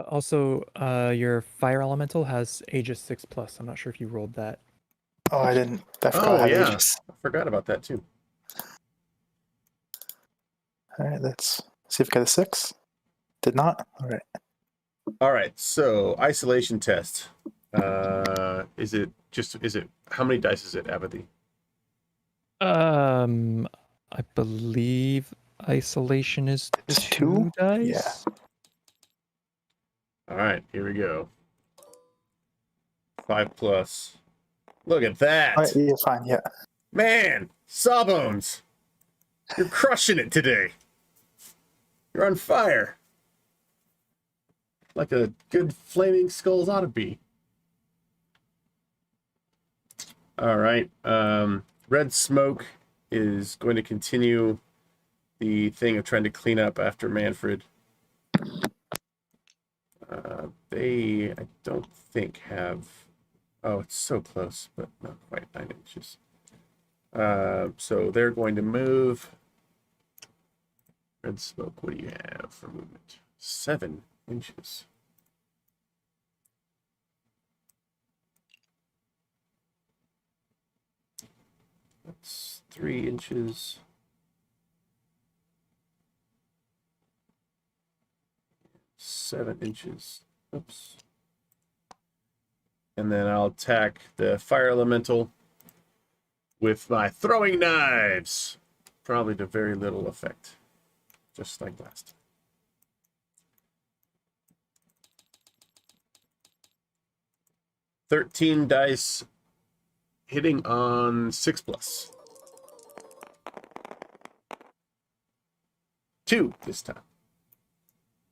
Also, your fire elemental has Aegis 6+. I'm not sure if you rolled that. Oh, I didn't. I forgot Oh I had yeah, Aegis. I forgot about that too. All right, let's see if we get a 6. Did not. All right. All right. So isolation test. Is it how many dice is it, Apathy? I believe isolation is Is 2 2? dice. Yeah. All right, here we go. 5+. Look at that. All right, yeah, fine. Yeah. Man, Sawbones, you're crushing it today. You're on fire. Like a good flaming skulls ought to be. All right. Red Smoke is going to continue the thing of trying to clean up after Manfred. They, I don't think, have... Oh, it's so close, but not quite 9 inches. So they're going to move. Red smoke, what do you have for movement? 7 inches. That's 3 inches. 7 inches. Oops. And then I'll attack the fire elemental with my throwing knives. Probably to very little effect. Just like last time. 13 dice hitting on 6+. 2 this time.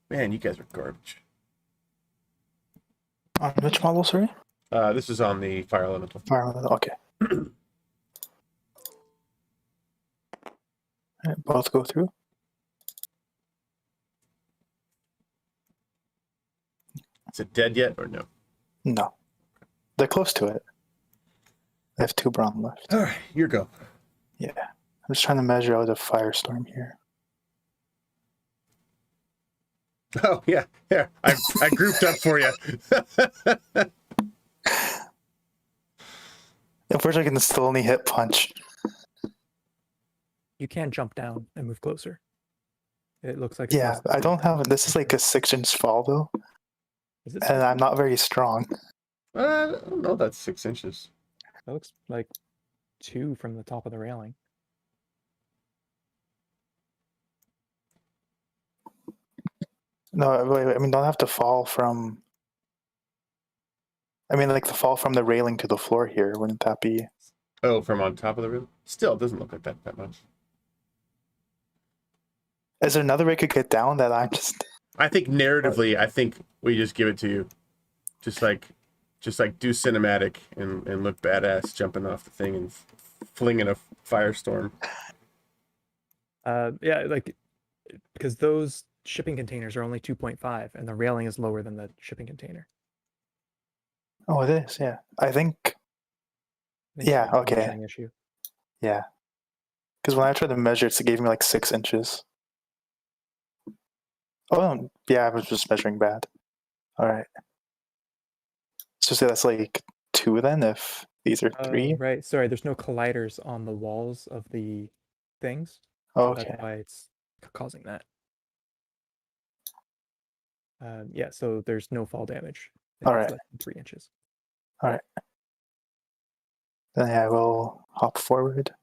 Man, you guys are garbage. On which model, sorry? This is on the fire elemental. Fire elemental, okay. Alright, both go through. Is it dead yet or no? No. They're close to it. They have 2 brawn left. All right, your go. Yeah. I'm just trying to measure out a firestorm here. Oh yeah, here I grouped up for you. Unfortunately, I can still only hit punch. You can jump down and move closer. It looks like it's Yeah, less than I don't have. This is like a 6-inch fall though, Is it and I'm not very strong. I don't know. That's 6 inches. That looks like 2 from the top of the railing. No, wait, I mean, don't have to fall from. I mean, like the fall from the railing to the floor here. Wouldn't that be? Oh, from on top of the roof? Still, it doesn't look like that much. Is there another way I could get down that I'm just? I think narratively, I think we just give it to you. Just like do cinematic and look badass jumping off the thing and flinging a firestorm. Yeah, like because those shipping containers are only 2.5 and the railing is lower than the shipping container. Oh, it is. Yeah, I think. I think Yeah, it's a okay. measuring issue. Yeah, because when I tried to measure it, it gave me like 6 inches. Oh, yeah, I was just measuring bad. All right. So say that's like 2 then, if these are 3. Right. Sorry, there's no colliders on the walls of the things. Oh, So okay. that's why it's causing that. Yeah, so there's no fall damage. It's All right. less than 3 inches. All right. Then I will hop forward.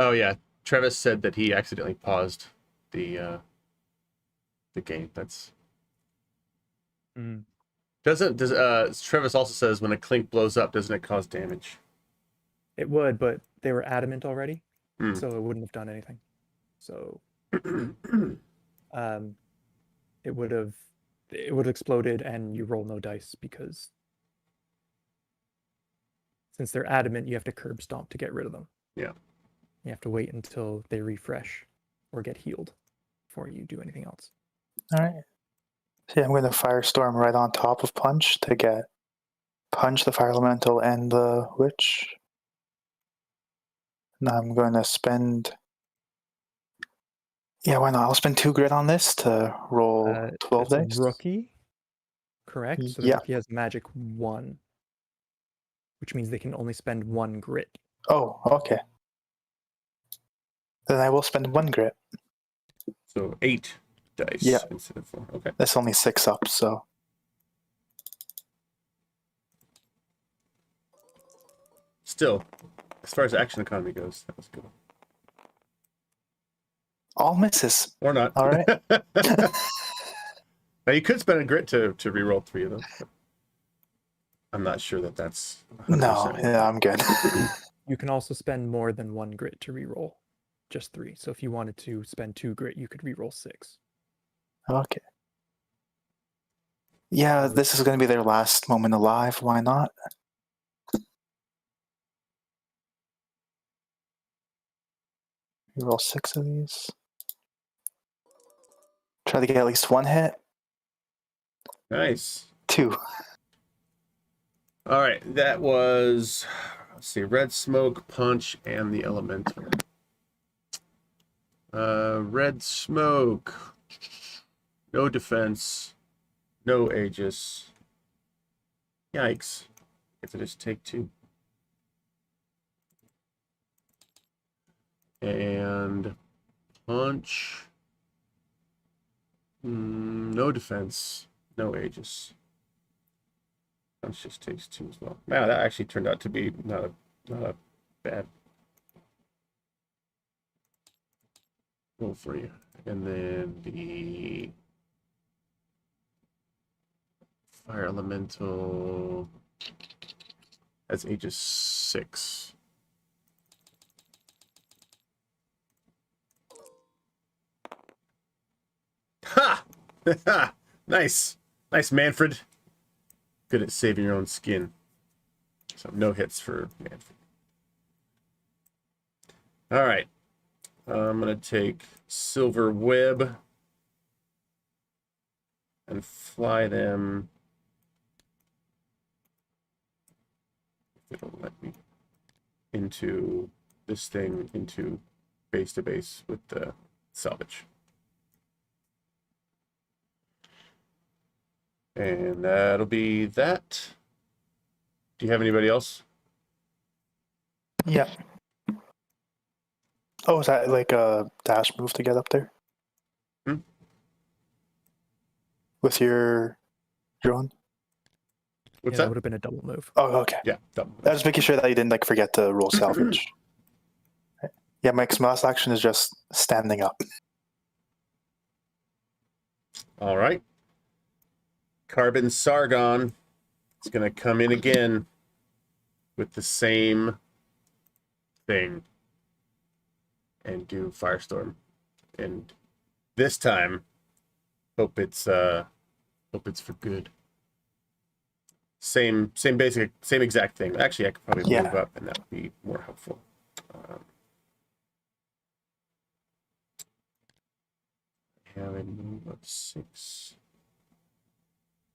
Oh yeah, Travis said that he accidentally paused the game. That's Travis also says when a clink blows up, doesn't it cause damage? It would, but they were adamant already, Hmm. so it wouldn't have done anything. So it would have exploded and you roll no dice because since they're adamant, you have to curb stomp to get rid of them. Yeah. You have to wait until they refresh or get healed before you do anything else. All right. So yeah, I'm going to firestorm right on top of punch to get punch, the fire elemental, and the witch. Now I'm going to spend. Yeah, why not? I'll spend 2 grit on this to roll 12 it's a dice. rookie, correct? So the Yeah. rookie has magic 1, which means they can only spend 1 grit. Oh, okay. Then I will spend 1 grit. So 8 dice Yeah. instead of 4. Okay. That's only 6 up, so. Still, as far as action economy goes, that was good. All misses. Or not. All right. Now you could spend a grit to reroll 3 of them. But I'm not sure that that's 100%. No, yeah, I'm good. You can also spend more than 1 grit to reroll, just 3. So if you wanted to spend 2 grit, you could reroll 6. Okay. Yeah, this is going to be their last moment alive. Why not? You roll 6 of these. Try to get at least 1 hit. Nice. 2. All right, that was, let's see, red smoke, punch, and the elemental. Red smoke, no defense, no Aegis. Yikes. Get to just take 2. And punch, no defense, no Aegis. Punch just takes 2 as well. Wow, that actually turned out to be not a bad roll for you. And then the fire elemental has Aegis 6. Ha! Nice. Nice, Manfred. Good at saving your own skin. So no hits for Manfred. All right. I'm going to take Silver Web and fly them. If it'll let me into this thing, into base to base with the salvage. And that'll be that. Do you have anybody else? Yeah. Oh, is that like a dash move to get up there? Hmm? With your drone? What's That that? would have been a double move. Oh, okay. Yeah, double. I was making sure that you didn't like forget to roll salvage. Yeah, Mike's last action is just standing up. All right. Carbon Sargon is going to come in again with the same thing and do Firestorm. And this time, hope it's for good. Same exact thing. Actually, I could probably move up, and that would be more helpful. Have a move of 6.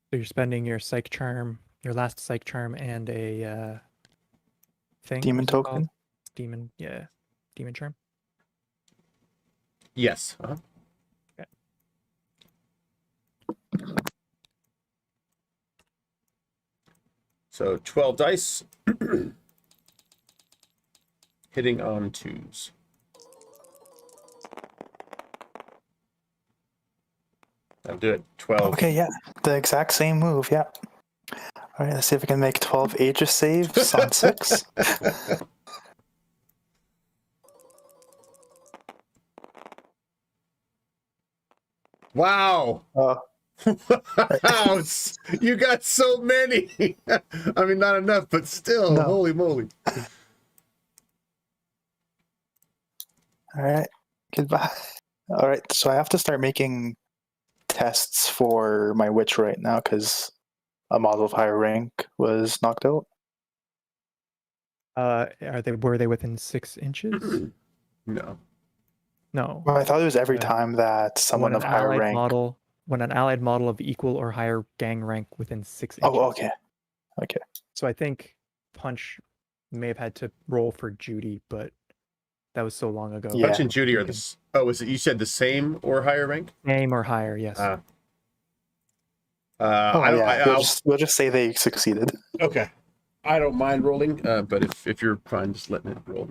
So you're spending your psych charm, your last psych charm, and a thing. Demon what's it called? token? Demon, yeah. Demon charm. Yes. Okay. So 12 dice. Hitting on 2s. I'll do it. 12. Okay, yeah. The exact same move, yeah. All right, let's see if we can make 12 Aegis saves on 6. Wow. Oh, Wow. You got so many. I mean, not enough, but still. No. Holy moly. all right. Goodbye. All right, so I have to start making tests for my witch right now because a model of higher rank was knocked out. Were they within 6 inches? No. No. Well, I thought it was every Yeah. time that someone of higher rank. When an allied model of equal or higher gang rank within 6 inches. Oh, okay. Okay. So I think Punch may have had to roll for Judy, but that was so long ago. Yeah. Punch and Judy are this. Oh, is it? You said the same or higher rank? Same or higher, yes. Oh, I don't. yeah. We'll just say they succeeded. Okay. I don't mind rolling, but if you're fine, just letting it roll.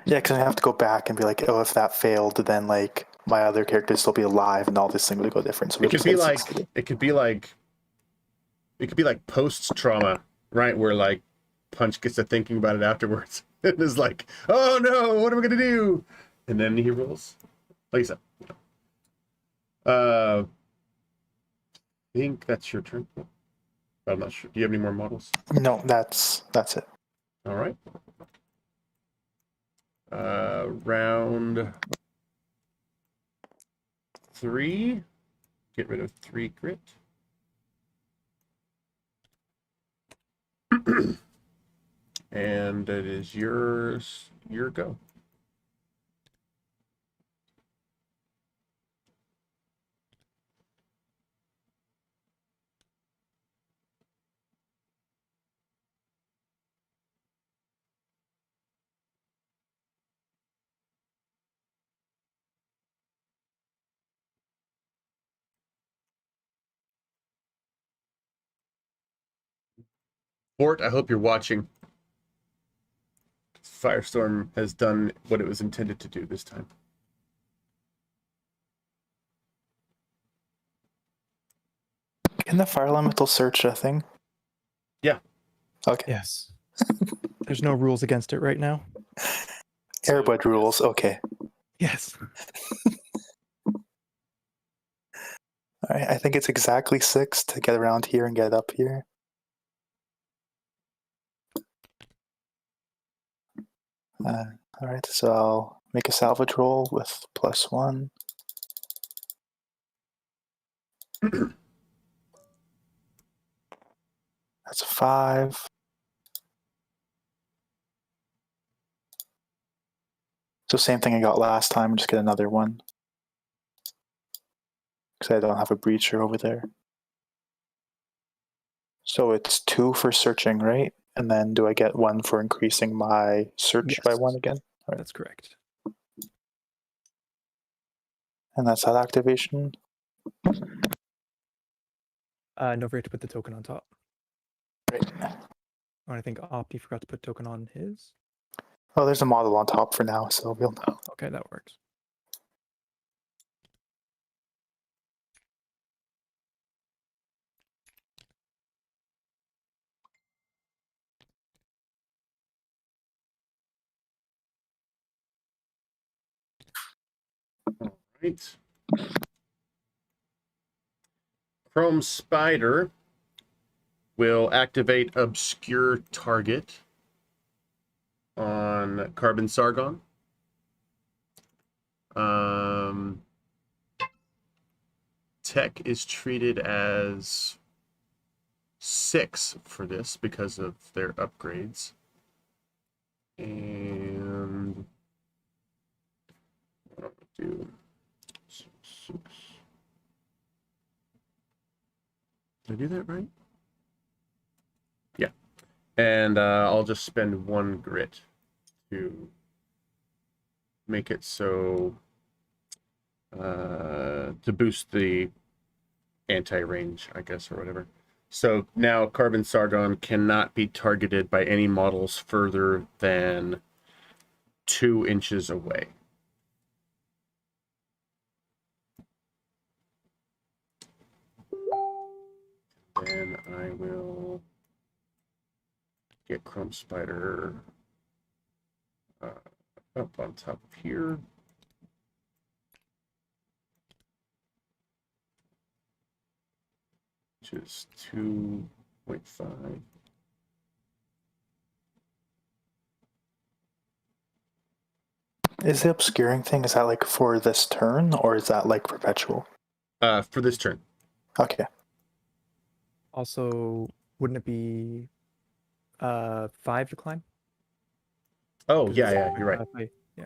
Yeah, because I have to go back and be like, oh, if that failed, then like my other characters still be alive, and all this thing would go different. So It could be like post trauma, right? Where like Punch gets to thinking about it afterwards. And is like, oh no, what am I gonna do? And then he rolls. Like you said. I think that's your turn. I'm not sure. Do you have any more models? No, that's it. All right. Round 3. Get rid of 3 grit. And it is your go. Bort, I hope you're watching. Firestorm has done what it was intended to do this time. Can the fire elemental search a thing? Yeah. Okay. Yes. There's no rules against it right now. Airbud rules. Okay. Yes. All right. I think it's exactly 6 to get around here and get up here. All right. So I'll make a salvage roll with +1. That's a 5. So same thing I got last time, just get another one. Because I don't have a breacher over there. So it's 2 for searching, right? And then do I get 1 for increasing my search by Yes. 1 again? Right. That's correct. And that's that activation. Don't forget to put the token on top. Right. Oh, I think Opti forgot to put token on his. Oh, there's a model on top for now, so we'll know. Oh, okay, that works. Right. Chrome Spider will activate Obscure Target on Carbon Sargon. Tech is treated as 6 for this because of their upgrades. And what I'm gonna do 6. Did I do that right? Yeah. And I'll just spend 1 grit to make it so to boost the anti-range, I guess, or whatever. So now Carbon Sargon cannot be targeted by any models further than 2 inches away. Then I will get Chrome Spider up on top of here. Which is 2.5. Is the obscuring thing, is that like for this turn, or is that like perpetual? For this turn. Okay. Also, wouldn't it be 5 to climb? Oh, 'Cause yeah, it's- you're right. Yeah.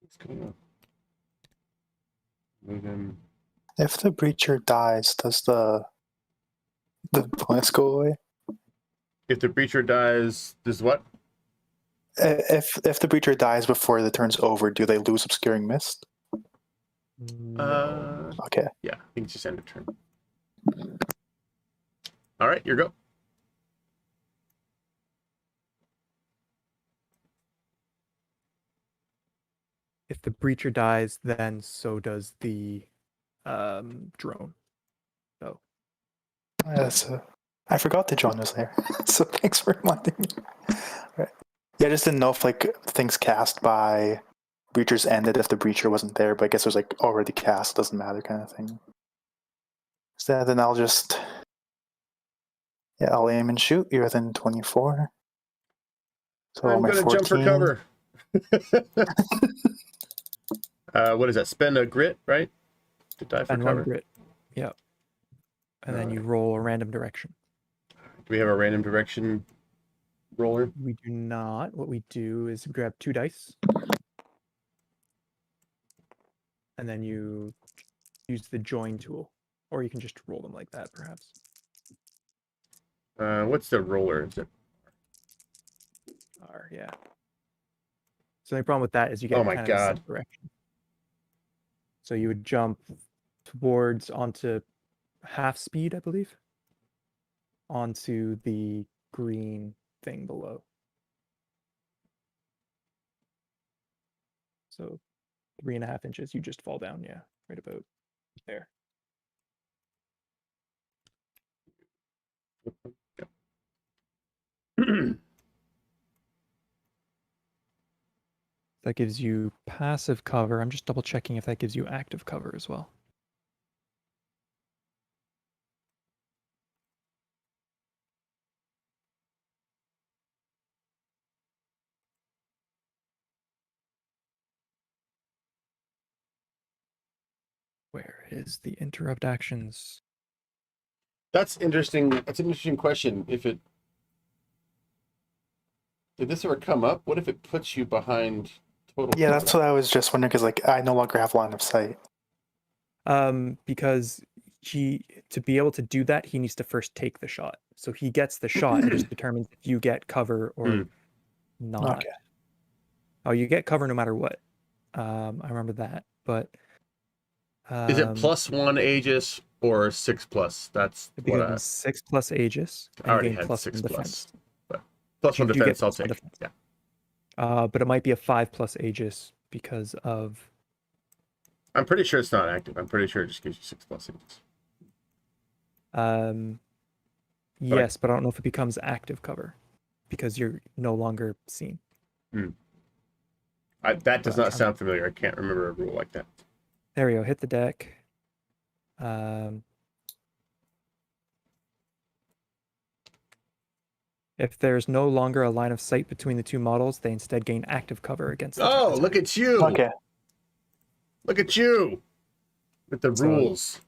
It's gonna move him. If the breacher dies, does the bonus go away? If the breacher dies, does what? If the breacher dies before the turn's over, do they lose obscuring mist? No. Okay. Yeah, I think it's just end of turn. All right, your go. If the breacher dies, then so does the drone. So That's I forgot the John was there, so thanks for reminding me. Right. Yeah, I just didn't know if like things cast by breachers ended if the breacher wasn't there, but I guess it was like already cast, doesn't matter kind of thing. So then I'll just I'll aim and shoot. You're within 24. So I'm my gonna jump for 14. cover. What is that? Spend a grit, right? To die for and cover. 1 grit. Yeah. And then you roll a random direction. Do we have a random direction roller? We do not. What we do is grab 2 dice. And then you use the join tool. Or you can just roll them like that, perhaps. What's the roller? Is it? R, yeah. So the only problem with that is you Oh get my kind of the God. same direction. So you would jump towards onto half speed, I believe, onto the green thing below. So 3.5 inches, you just fall down, yeah, right about there. That gives you passive cover. I'm just double checking if that gives you active cover as well. Where is the interrupt actions? That's interesting. That's an interesting question. Did this ever come up? What if it puts you behind total Yeah, cover? that's what I was just wondering because like I no longer have line of sight. Because to be able to do that, he needs to first take the shot. So he gets the shot. It just determines if you get cover or not. Okay. Oh, you get cover no matter what. I remember that, but Is it +1 Aegis or 6+? That's it what becomes 6+ Aegis, I and you already gain had +1 6+. defense. But +1 you do get defense, I'll +1 take. defense. Yeah. But it might be a 5+ Aegis because of. I'm pretty sure it's not active. I'm pretty sure it just gives you 6+ Aegis. Yes, but I don't know if it becomes active cover because you're no longer seen. That does not sound familiar. I can't remember a rule like that. There we go. Hit the deck. If there's no longer a line of sight between the two models, they instead gain active cover against the Oh, attack. look at you! Okay. Look at you with the rules.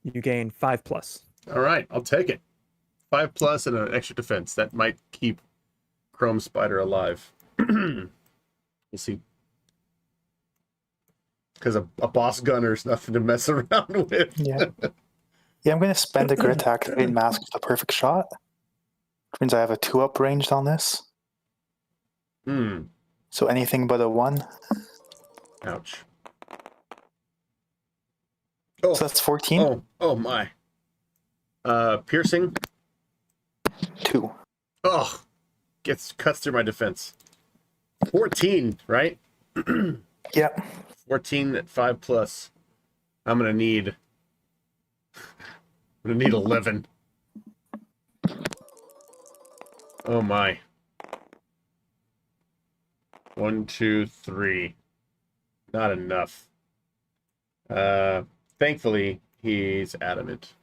You gain 5+. All right, I'll take it. 5+ and an extra defense. That might keep Chrome Spider alive. We'll see. Because a boss gunner is nothing to mess around with. Yeah. Yeah, I'm gonna spend a grit to activate mask with a perfect shot. Which means I have a 2-up ranged on this. So anything but a 1. Ouch. Oh, So that's 14. Oh my. Piercing. 2. Oh, cuts through my defense. 14, right? Yep. 14 at 5+. I'm gonna need 11. Oh my. 1, 2, 3. Not enough. Thankfully, he's adamant.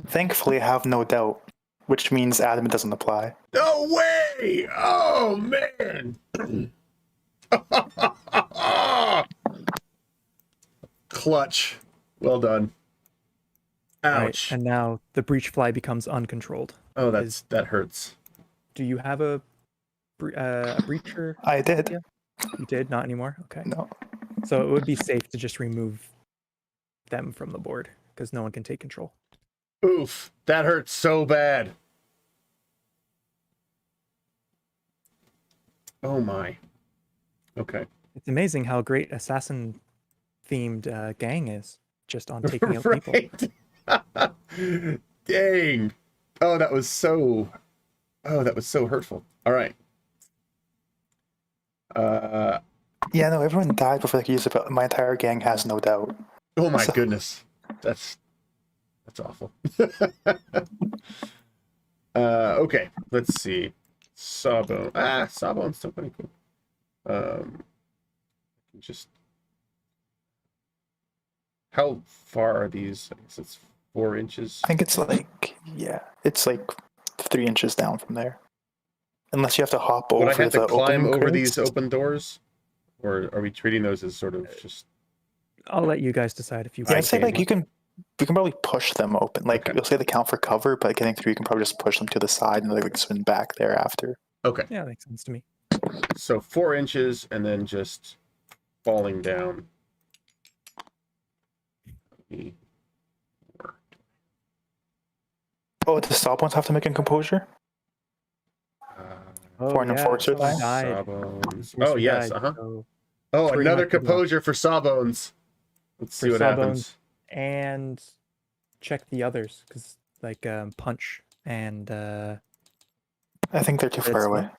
Thankfully, I have no doubt, which means adamant doesn't apply. No way! Oh man! Clutch. Well done. Ouch. Right, and now the breach fly becomes uncontrolled. Oh, that hurts. Do you have a breacher? I did. Yeah. You did? Not anymore? Okay. No. So it would be safe to just remove them from the board because no one can take control. Oof. That hurts so bad. Oh my. Okay. It's amazing how great assassin themed gang is just on taking out people. Dang. Oh, that was so hurtful. All right. Yeah, no, everyone died before they could use it, but my entire gang has no doubt. Oh my goodness. That's awful. Okay, let's see. Sawbone. Sawbone's still pretty cool. Just how far are these? I guess it's 4 inches. I think it's like, it's like 3 inches down from there. Unless you have to hop over Would I have to climb over crates. these open doors? Or are we treating those as sort of just... I'll let you guys decide if you Yeah, I'd say like you can probably push them open. Like you'll say they count for cover, but getting through you can probably just push them to the side and they like swing back there after. Okay. Yeah, that makes sense to me. So 4 inches and then just falling down. Oh, the Sawbones have to make a composure Oh for an yeah, enforcer someone die. died. Sawbones. Enforcer Oh yes, died, uh-huh. so Oh, pretty another much everyone. composure for Sawbones. Let's For see what Sawbones happens. and check the others because like Punch and I think they're too Red far away. Smoke.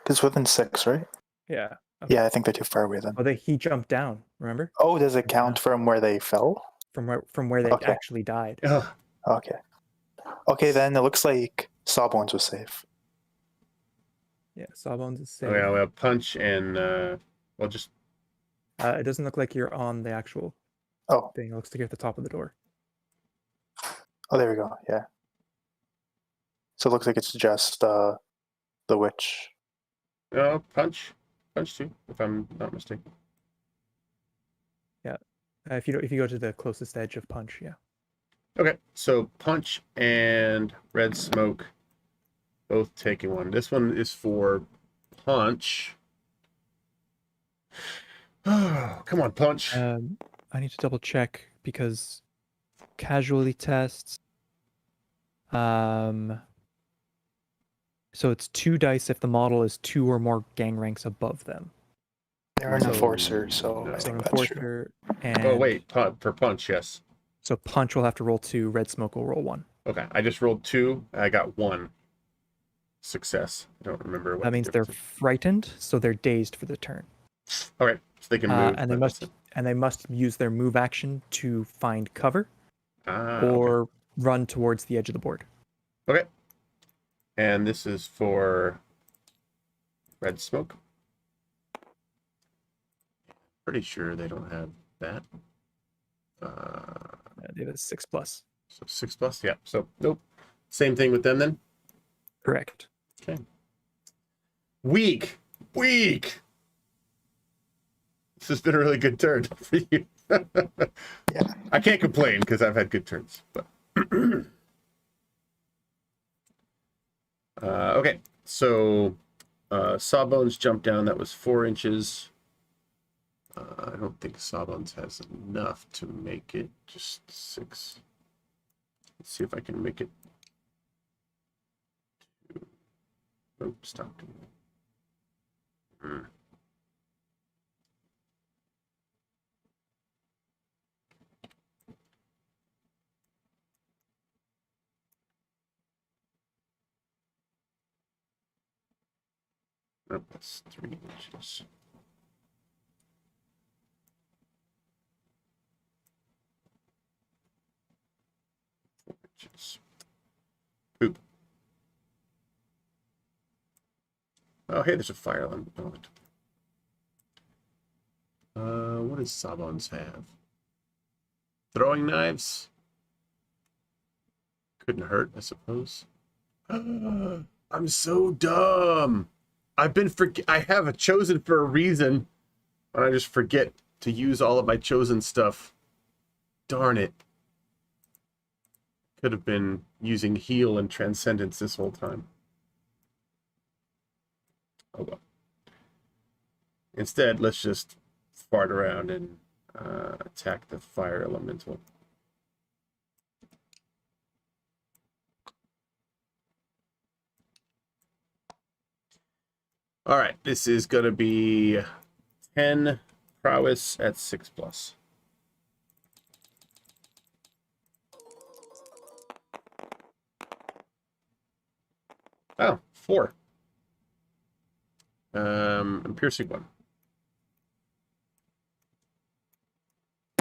It's within 6, right? Yeah. Okay. Yeah, I think they're too far away then. Oh, he jumped down. Remember Oh, does it count from where they fell? from where they Okay. actually died. Ugh. Okay. Okay, then it looks like Sawbones was safe. Yeah, Sawbones is safe. Oh yeah, we have Punch and well, just It doesn't look like you're on the actual Oh, thing. It looks like you're at the top of the door. oh, there we go. Yeah. So it looks like it's just the witch. Punch too, if I'm not mistaken. Yeah. If you go to the closest edge of Punch, yeah. Okay, so Punch and Red Smoke both taking one. This one is for Punch. Oh, come on, Punch. I need to double check because casualty tests. So it's 2 dice if the model is 2 or more gang ranks above them. They're an So- enforcer, so No. I So think that's true. enforcer and Oh wait, for Punch, yes. so Punch will have to roll 2. Red Smoke will roll 1. Okay, I just rolled 2. I got 1 success. I don't remember what That the means they're difference frightened, so they're dazed for the turn. is. Okay, so they can move. And they but must that's it. and they must use their move action to find cover Okay. or run towards the edge of the board. Okay. And this is for Red Smoke. Pretty sure they don't have that. They have a 6+. So 6+, yeah. So nope. Same thing with them then. Correct. Okay. Weak. This has been a really good turn for you. Yeah. I can't complain because I've had good turns. But okay, so Sawbones jumped down. That was 4 inches. I don't think Sawbones has enough to make it just 6. Let's see if I can make it. Nope, stop doing that. Nope, that's 3 inches. Poop. Oh, hey, there's a fire element. What does Sawbones have? Throwing knives? Couldn't hurt, I suppose. I'm so dumb. I have a chosen for a reason, and I just forget to use all of my chosen stuff. Darn it. Could have been using heal and transcendence this whole time. Oh well. Instead, let's just fart around and attack the fire elemental. All right, this is going to be 10 prowess at 6+. Oh, 4. And piercing 1.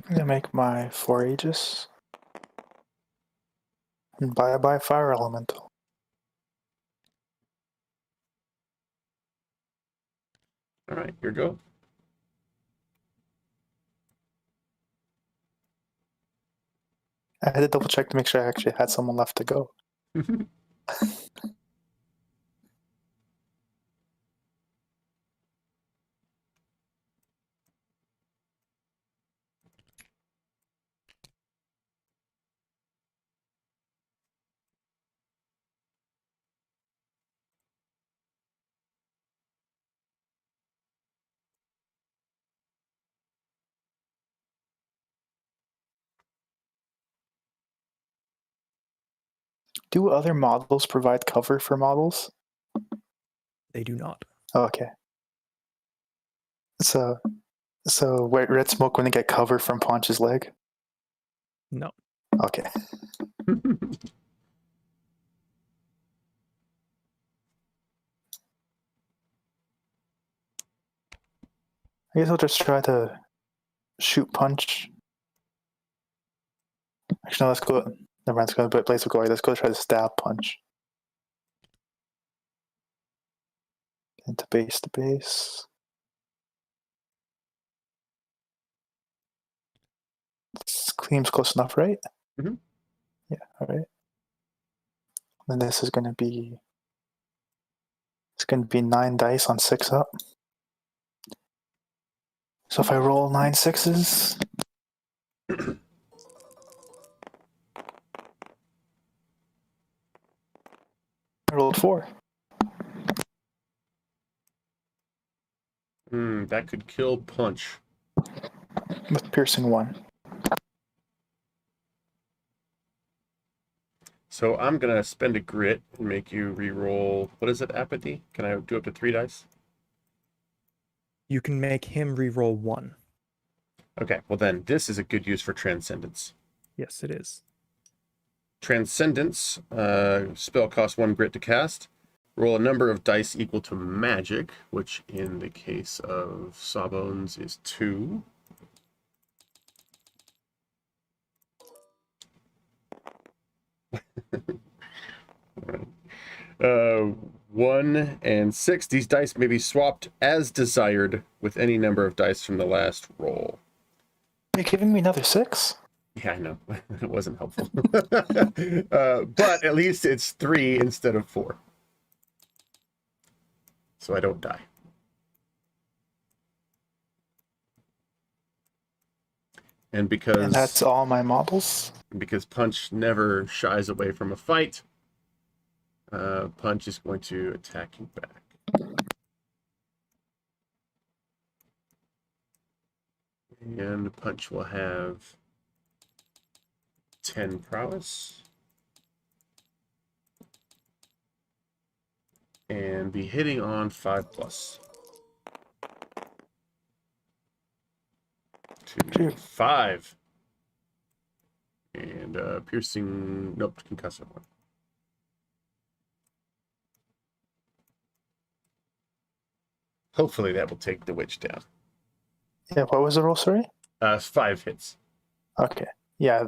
I'm gonna make my 4 Aegis. And bye fire elemental. All right, here go. I had to double check to make sure I actually had someone left to go. Do other models provide cover for models? They do not. Oh, okay. So red smoke wouldn't get cover from Ponch's leg? No. Okay. I guess I'll just try to shoot Punch. Actually, no, let's go. Never mind, let's go to Blaze of Glory. Let's go try to stab Punch. Into base to base. Seems close enough, right? Mhm. Yeah, all right. Then this is going to be... It's going to be 9 dice on 6 up. So if I roll 9 sixes... I rolled 4. That could kill Punch. With piercing 1. So I'm gonna spend a grit and make you re-roll. What is it? Apathy? Can I do up to 3 dice? You can make him re-roll 1. Okay. Well then, this is a good use for Transcendence. Yes, it is. Transcendence. Spell costs 1 grit to cast. Roll a number of dice equal to magic, which in the case of Sawbones is 2. uh, 1 and 6. These dice may be swapped as desired with any number of dice from the last roll. You're giving me another 6? Yeah, I know. It wasn't helpful. But at least it's 3 instead of 4. So I don't die. And And that's all my models? because Punch never shies away from a fight, Punch is going to attack you back. And Punch will have 10 prowess. And be hitting on 5+. 2, 5. And piercing, nope, concussive 1. Hopefully that will take the witch down. Yeah, what was the roll, sorry? 5 hits. Okay. Yeah,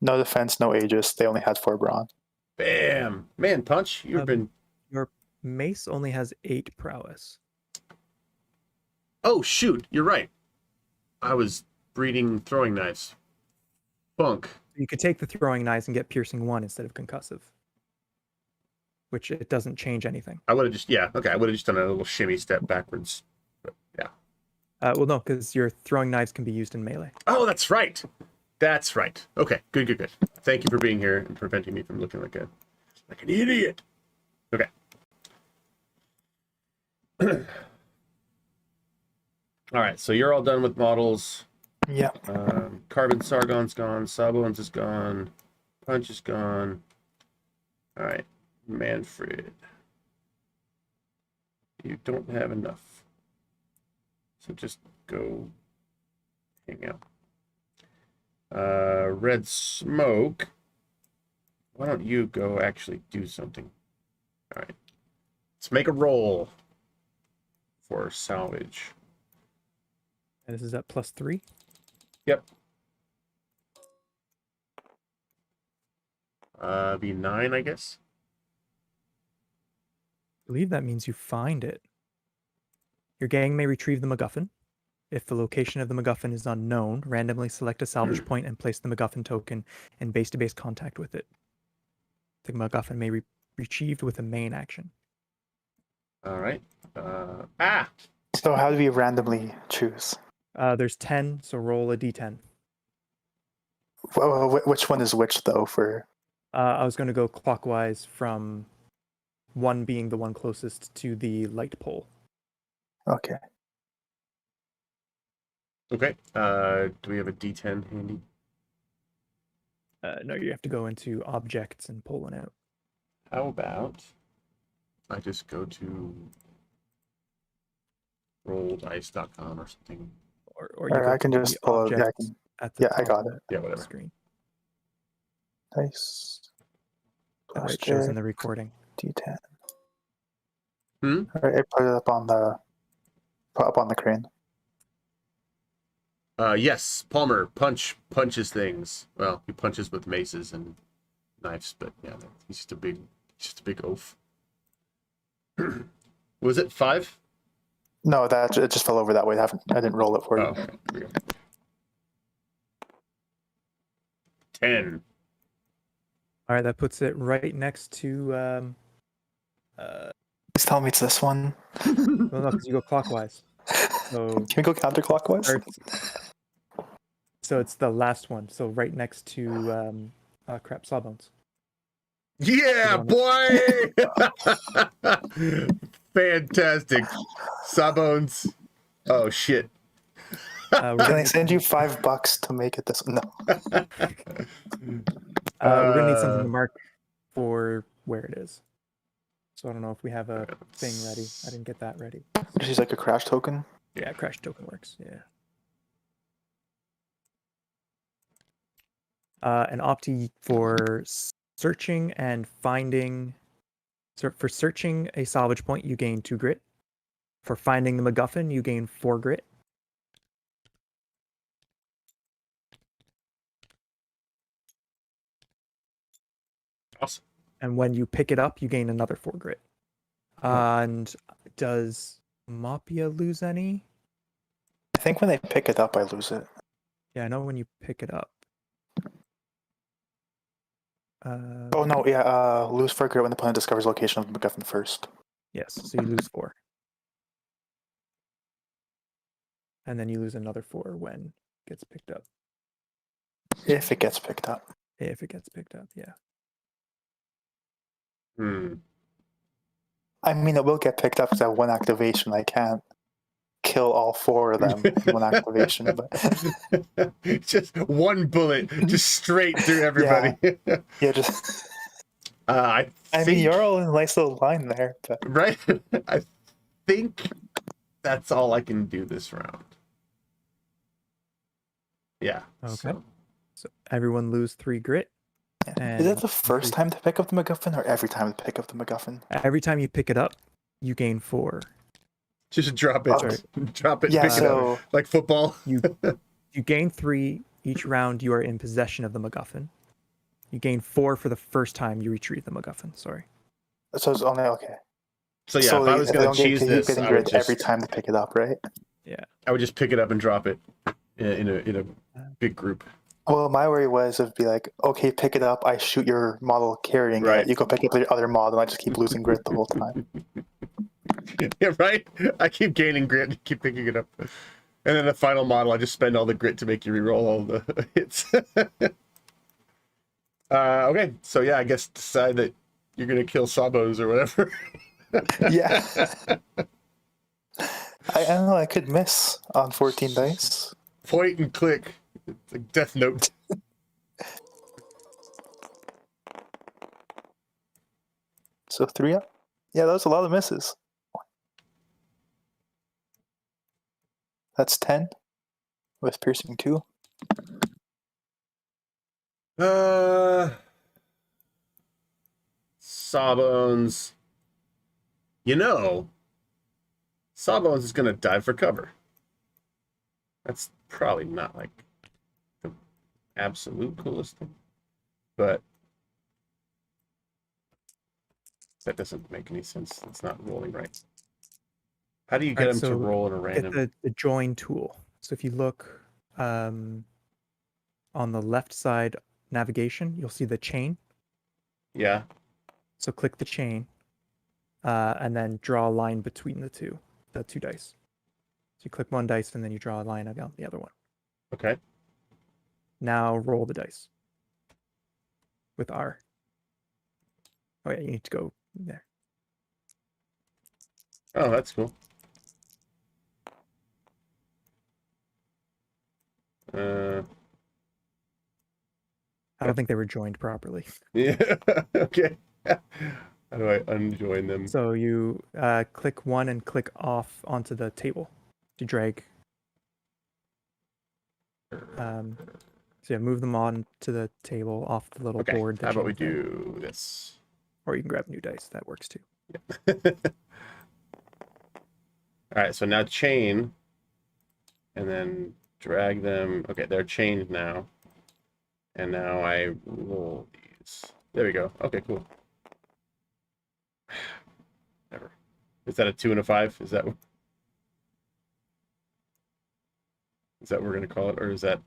no defense, no Aegis. They only had 4 brawn. Bam! Man, Punch, you've been... Your mace only has 8 prowess. Oh, shoot, you're right. I was breeding throwing knives. Bunk. You could take the throwing knives and get piercing 1 instead of concussive. Which it doesn't change anything. I would have just, yeah, okay, I would have just done a little shimmy step backwards. But, yeah. Well, no, because your throwing knives can be used in melee. Oh, that's right. That's right. Okay, good. Thank you for being here and preventing me from looking like an idiot. Okay. All right, so you're all done with models. Yeah. Carbon Sargon's gone. Sawbones is gone. Punch is gone. All right, Manfred. You don't have enough. So just go hang out. Red Smoke. Why don't you go actually do something? All right. Let's make a roll for salvage. And this is at +3. Yep. Be 9, I guess. I believe that means you find it. Your gang may retrieve the MacGuffin. If the location of the MacGuffin is unknown, randomly select a salvage point and place the MacGuffin token in base-to-base contact with it. The MacGuffin may be retrieved with a main action. All right. So how do we randomly choose? There's 10, so roll a d10. Which one is which, though, for... I was going to go clockwise from 1 being the one closest to the light pole. Okay. Okay. Do we have a D10 handy? No, you have to go into objects and pull one out. How about I just go to rolldice.com or something? Or you Or go I can to just the pull it. Yeah, I objects can. at the Yeah, I top got of it. Yeah, the whatever. screen. Dice. That way it shows in Poster. the recording. D10. Hmm? All right, I put it up on the crane. Yes, Palmer punches things. Well, he punches with maces and knives, but yeah, he's just a big oaf. Was it 5? No, that it just fell over that way. I didn't roll it for Oh, you. okay. Here we go. 10. All right, that puts it right next to. Please tell me it's this one. Well, no, because you go clockwise. So Can we go counterclockwise? starts. So it's the last one. So right next to crap, Sawbones. Yeah, boy! Fantastic. Sawbones. Oh, shit. We're Can gonna I need send you something- $5 to make it this? No. we're gonna need something to mark for where it is. So I don't know if we have a thing ready. I didn't get that ready. Just use like a crash token. Yeah, crash token works. Yeah. An opti for searching and finding. So for searching a salvage point, you gain 2 grit. For finding the MacGuffin, you gain 4 grit. Awesome. And when you pick it up, you gain another 4 grit. And does Mapia lose any? I think when I pick it up, I lose it. Yeah, I know when you pick it up. Oh no, yeah. Lose 4 grit when the opponent discovers location of the MacGuffin first. Yes, so you lose 4. And then you lose another 4 when it gets picked up. If it gets picked up. If it gets picked up, yeah. Hmm. I mean, it will get picked up because I have 1 activation. I can't kill all 4 of them in 1 activation. But Just one bullet, just straight through everybody. yeah, just. I I think, mean, you're all in a nice little line there. But right? I think that's all I can do this round. Yeah. Okay. So everyone lose 3 grit. is it the first time to pick up the MacGuffin or every time to pick up the MacGuffin? Every time you pick it up, you gain 4. Just drop it. Sorry. Drop it. Yeah, Pick it so up. Like football. You gain 3 each round you are in possession of the MacGuffin. You gain 4 for the first time you retrieve the MacGuffin. Sorry. so it's only okay. So yeah, so if I was they going don't to get cheese keep this, getting I would grid every just time to pick it up, right? Yeah. I would just pick it up and drop it in a big group. Well, my worry was it'd be like, okay, pick it up. I shoot your model carrying Right. it. You go pick up the other model, and I just keep losing grit the whole time. Yeah, right? I keep gaining grit and keep picking it up. And then the final model, I just spend all the grit to make you reroll all the hits. Okay, so yeah, I guess decide that you're going to kill Sawbones or whatever. Yeah. I don't know. I could miss on 14 dice. Point and click. It's like Death Note. So 3 up. Yeah, that was a lot of misses. That's 10 with piercing 2. Sawbones. You know, Sawbones is going to dive for cover. That's probably not like the absolute coolest thing, but that doesn't make any sense. It's not rolling right. How do you get Alright, him to so roll in a Get random? the join tool. So if you look on the left side navigation, you'll see the chain. Yeah. So click the chain and then draw a line between the two dice. So you click one dice and then you draw a line on the other one. Okay. Now roll the dice with R. Oh yeah, you need to go there. Oh, that's cool. I don't think they were joined properly. Yeah. Okay. How do I unjoin them? So you click one and click off onto the table. You drag. So yeah, move them on to the table off the little Okay. board. How about we chain thing. do this? Or you can grab new dice. That works too. All right. So now chain, and then drag them. Okay, they're chained now. And now I roll these. There we go. Okay, cool. Never. Is that a 2 and a 5? Is that what we're gonna call it, or is that?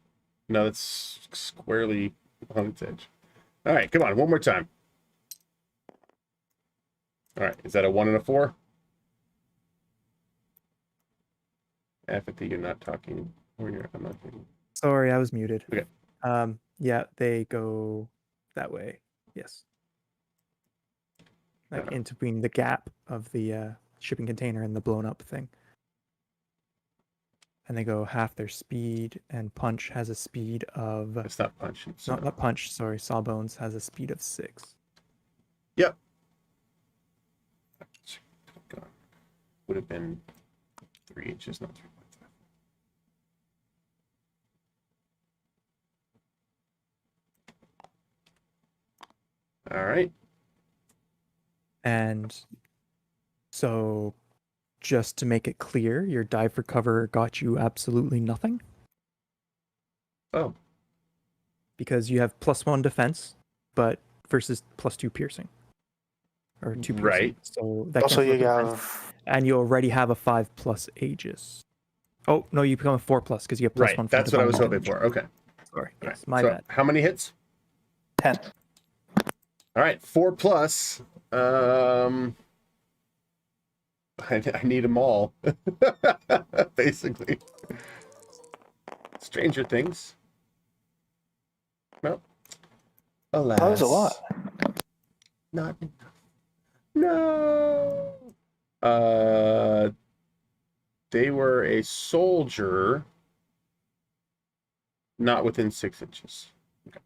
No, that's squarely on its edge. All right, come on, one more time. All right, is that a 1 and a 4? Apathy, you're not talking, or I'm not thinking. Sorry, I was muted. Okay. Yeah, they go that way. Yes. Like in between the gap of the shipping container and the blown up thing. And they go half their speed, and Punch has a speed of... It's not Punch. It's, not Punch, sorry. Sawbones has a speed of 6. Yep. Would have been 3 inches, not 3.5. All right. And so, just to make it clear, your dive for cover got you absolutely nothing. Oh. Because you have +1 defense, but versus +2 piercing. Or 2 piercing. Right. So that Also, you cancels defense. have. And you already have a 5+ Aegis. Oh, no, you become a 4+, because you have +1 Right. That's what I was hoping for. Okay. Sorry. All Yes, right. my So bad. how many hits? 10. All right, 4+. I need them all, basically. Stranger Things. Well, alas. That was a lot. Not enough. No. They were a soldier, not within 6 inches. Okay.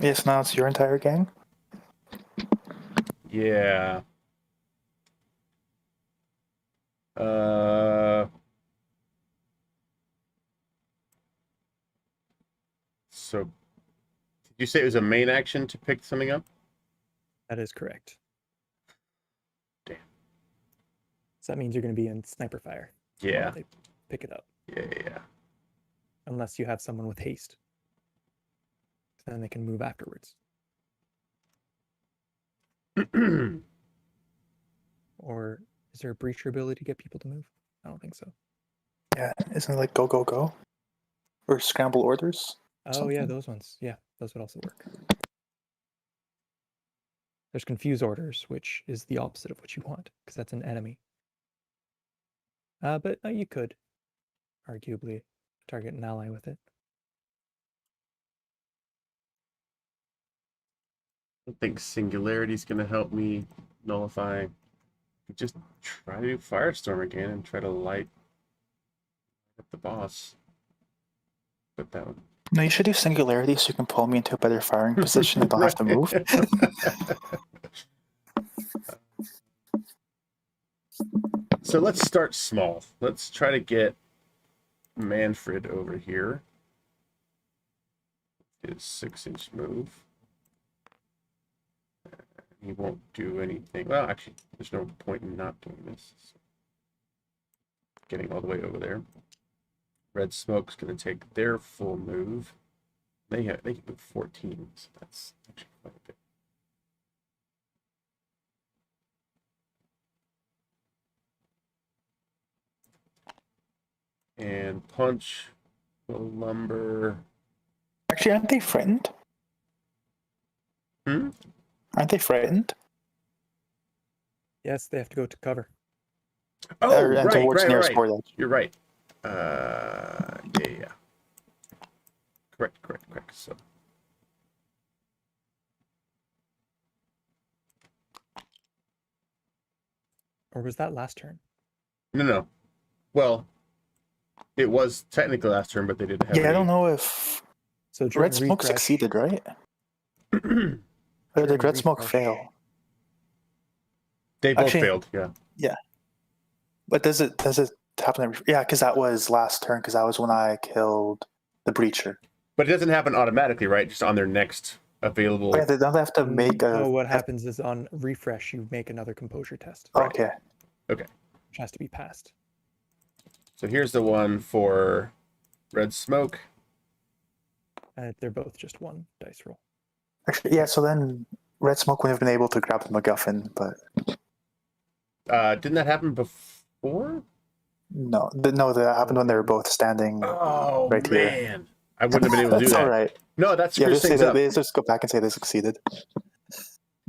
Yes, now it's your entire gang. Yeah. So, did you say it was a main action to pick something up? That is correct. Damn. So that means you're going to be in sniper fire. Yeah. While they pick it up. Yeah. Unless you have someone with haste. Then they can move afterwards. Or is there a breacher ability to get people to move? I don't think so. Yeah, isn't it like go, go, go? Or scramble orders? Oh, yeah, Something. those ones. Yeah, those would also work. There's confuse orders, which is the opposite of what you want, because that's an enemy. But you could, arguably, target an ally with it. I don't think Singularity's going to help me nullify. Just try to do Firestorm again and try to light up the boss. But that would... No, you should do Singularity so you can pull me into a better firing position and don't have to move. So let's start small. Let's try to get Manfred over here. His 6-inch move. He won't do anything. Well, actually, there's no point in not doing this. So getting all the way over there. Red Smoke's going to take their full move. They can move 14, so that's actually quite a bit. And Punch will lumber. Actually, aren't they frightened? Hmm? Aren't they frightened? Yes, they have to go to cover. Oh, And right. towards nearest board edge. You're right. Yeah. Correct. So. Or was that last turn? No. Well, it was technically last turn, but they didn't have Yeah, I don't any. know if So during Red Smoke refresh, succeeded, right? Or did During Red Smoke refresh. fail? They both Actually- failed, yeah. But does it happen every? Yeah, because that was last turn. Because that was when I killed the Breacher. But it doesn't happen automatically, right? Just on their next available. Oh, yeah, they don't have to make a. So what happens is on refresh, you make another composure test, Okay. Okay. which has to be passed. So here's the one for Red Smoke. They're both just one dice roll. Actually, yeah. So then Red Smoke would have been able to grab the MacGuffin, but Didn't that happen before? no, that happened when they were both standing. Oh, Right man. here. I wouldn't have been able to do That's that. all right. No, that Yeah, screws just say things that. up. They just go back and say they succeeded.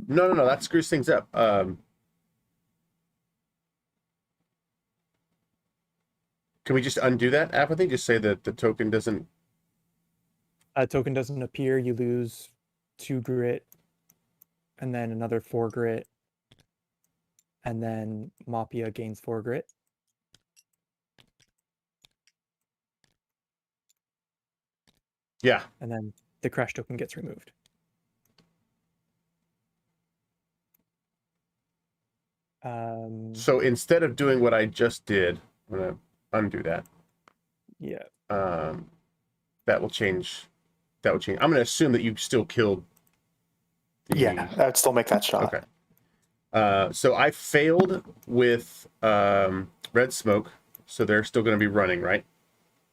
No, that screws things up. Can we just undo that apathy? Just say that the token doesn't. A token doesn't appear, you lose 2 grit, and then another 4 grit, and then Mapia gains 4 grit. Yeah. And then the crash token gets removed. So instead of doing what I just did, I'm gonna undo that. Yeah. That will change. I'm gonna assume that you still killed. Yeah, I'd still make that shot. Okay. So I failed with Red Smoke, so they're still going to be running, right?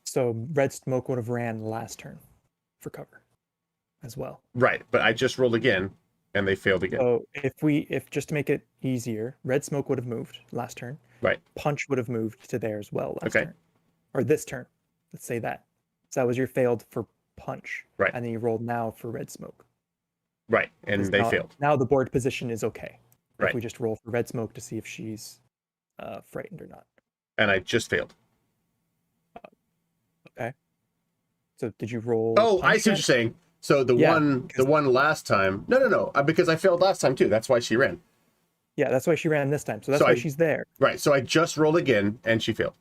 So Red Smoke would have ran last turn for cover as well. Right, but I just rolled again, and they failed again. So if just to make it easier, Red Smoke would have moved last turn. Right. Punch would have moved to there as well last Okay. turn. Or this turn. Let's say that. So that was your failed for Punch. Right. And then you rolled now for Red Smoke. Right, and Because they now, failed. Now the board position is okay. Right. If we just roll for Red Smoke to see if she's frightened or not. And I just failed. Okay. So did you roll? Oh, I Punch see what yet? you're saying. So the Yeah, one last time. No, because I failed last time too. That's why she ran. Yeah, that's why she ran this time. So that's So why she's there. Right. So I just rolled again, and she failed.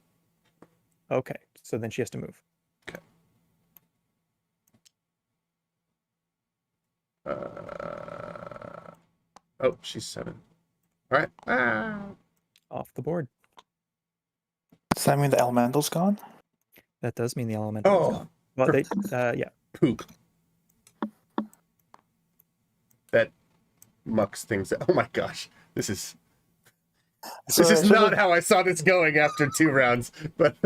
Okay. So then she has to move. Okay. Oh, she's 7. All right. Off the board. Does that mean the elemental's gone? That does mean the elemental is gone. Well, they, yeah. Poop. That mucks things. Oh my gosh, this is not how I saw this going after 2 rounds. But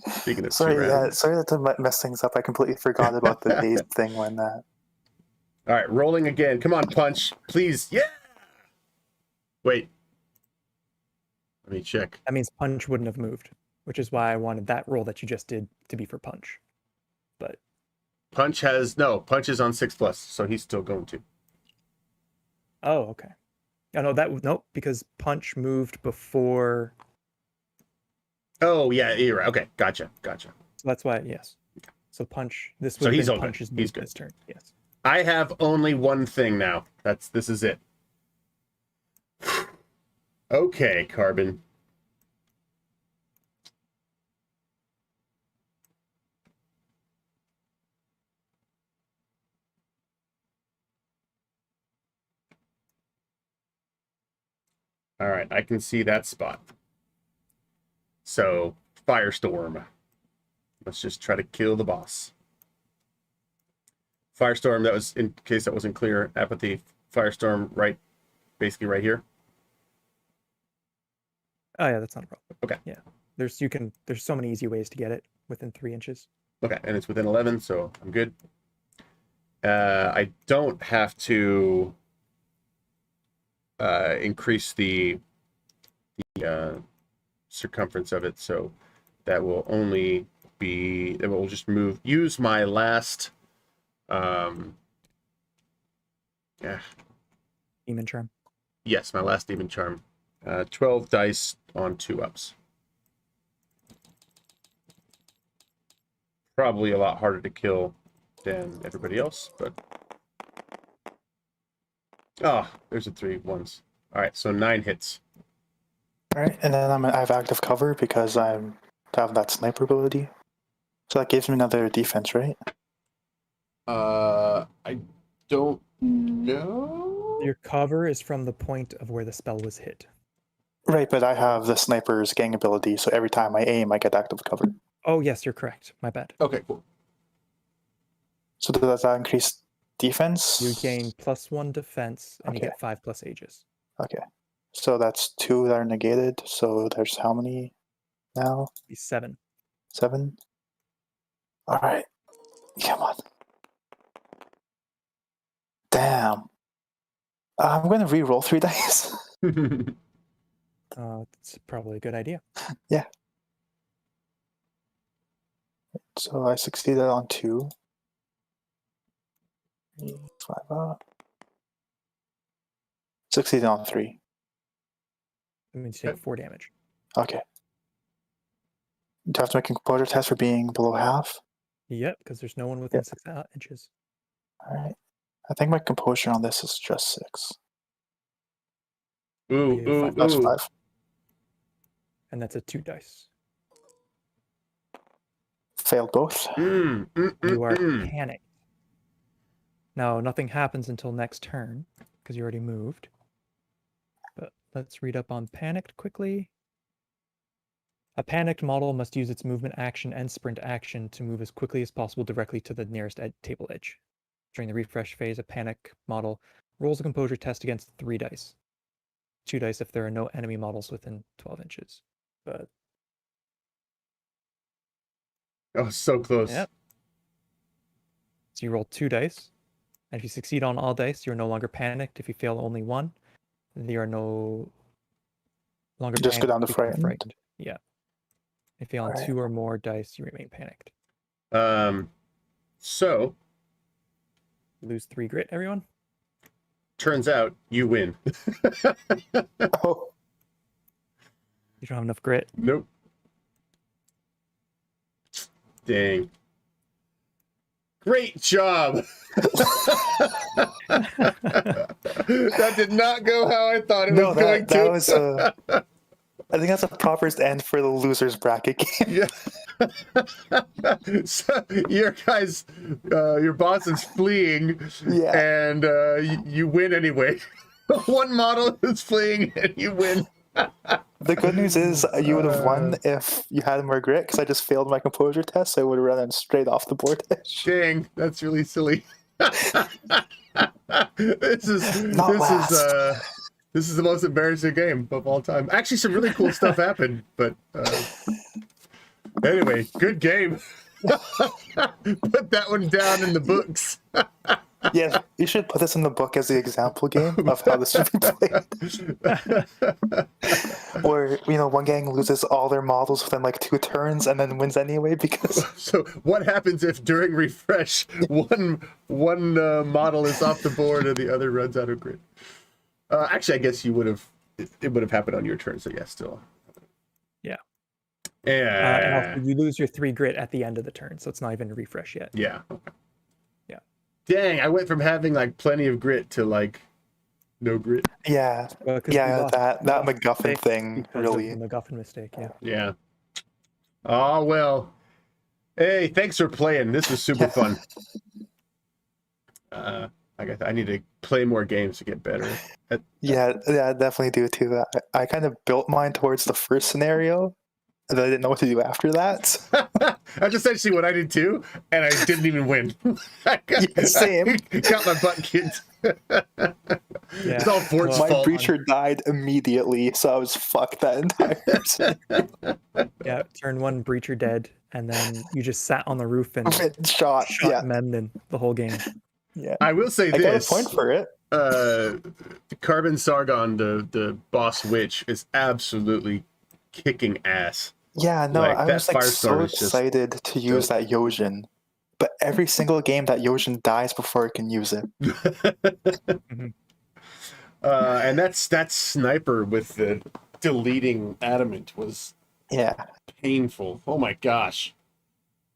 speaking of 2 rounds, sorry to mess things up. I completely forgot about the dazed thing when that. All right, rolling again. Come on, Punch, please. Yeah. Wait. Let me check. That means Punch wouldn't have moved, which is why I wanted that roll that you just did to be for Punch. But Punch is on 6+, so he's still going to. oh, okay. Oh, no, nope, because Punch moved before. Oh yeah, you're right. Okay, gotcha. So that's why, yes. So Punch. This So would he's have all been good. Punch's He's move good. this turn. Yes. I have only one thing now. This is it. Okay, Carbon. All right, I can see that spot. So, Firestorm. Let's just try to kill the boss. Firestorm, that was, in case that wasn't clear, apathy. Firestorm, basically right here. Oh yeah, that's not a problem. Okay. Yeah. There's so many easy ways to get it within 3 inches. Okay, and it's within 11, so I'm good. I don't have to increase the circumference of it, so that will only be, it will just use my last Demon Charm. yes, my last Demon Charm. 12 dice on 2-ups. Probably a lot harder to kill than everybody else, but oh, there's the 3 ones. All right, so 9 hits. All right, and then I have active cover because I have that sniper ability. So that gives me another defense, right? I don't know. Your cover is from the point of where the spell was hit. Right, but I have the sniper's gang ability, so every time I aim, I get active cover. Oh, yes, you're correct. My bad. Okay, cool. So does that increase defense? You gain +1 defense, and you Okay. get 5+ ages. Okay. So that's 2 that are negated. So there's how many now? Be 7. 7? All right. Come on. Damn. I'm going to re-roll 3 dice. It's probably a good idea. Yeah. So I succeeded on 2. 3, 5 up. Succeeded on 3. That means you take 4 damage. Okay. Do I have to make a composure test for being below half? Yep, because there's no one within 6 inches. All right. I think my composure on this is just 6. Ooh, You ooh, have That's ooh. 5. And that's a 2 dice. Failed both. You are panicked. Now, nothing happens until next turn, because you already moved. But let's read up on panicked quickly. A panicked model must use its movement action and sprint action to move as quickly as possible directly to the nearest table edge. During the refresh phase, a panic model rolls a composure test against 3 dice. 2 dice if there are no enemy models within 12 inches. But Oh, so close. yep. So you roll 2 dice. And if you succeed on all dice, you're no longer panicked. If you fail only 1, you are no longer Just go panicked. down to you become frightened. Yeah. If you fail on Alright. 2 or more dice, you remain panicked. So Lose 3 grit, everyone. turns out you win. Oh, You don't have enough grit. Nope. Dang. Great job. That did not go how I thought it no, was going to. that was I think that's a proper end for the losers bracket game. Yeah. So your guys, your boss is fleeing, Yeah. and you win anyway. One model is fleeing, and you win. The good news is you would have won if you had more grit, because I just failed my composure test, so I would have run straight off the board edge. Dang, that's really silly. This is the most embarrassing game of all time. Actually, some really cool stuff happened, but anyway, good game. Put that one down in the books. Yeah, you should put this in the book as the example game of how this should be played. Where, one gang loses all their models within like 2 turns and then wins anyway because... So what happens if during refresh one model is off the board and the other runs out of grid? Actually, I guess it would have happened on your turn, so yeah, still. Yeah. Yeah. And also you lose your 3 grit at the end of the turn, so it's not even a refresh yet. Yeah. Yeah. Dang, I went from having like plenty of grit to like no grit. Yeah. Well, That MacGuffin thing really... The MacGuffin mistake, yeah. Yeah. Oh, well. Hey, thanks for playing. This was super fun. I need to play more games to get better. Yeah, I definitely do too. I kind of built mine towards the first scenario, and then I didn't know what to do after that. That's essentially what I did too, and I didn't even win. Same. I got my butt kicked. It's all Fort's My fault. breacher died immediately, so I was fucked that entire scenario. Yeah, turn 1, breacher dead, and then you just sat on the roof and shot Memnon the whole game. Yeah. I will say I this. got a point for it. Carbon Sargon, the boss witch, is absolutely kicking ass. Yeah, no, Like, I that was like so Firestorm is just excited to use dope. that Yojin. But every single game that Yojin dies before it can use it. And that sniper with the deleting adamant was painful. Oh my gosh.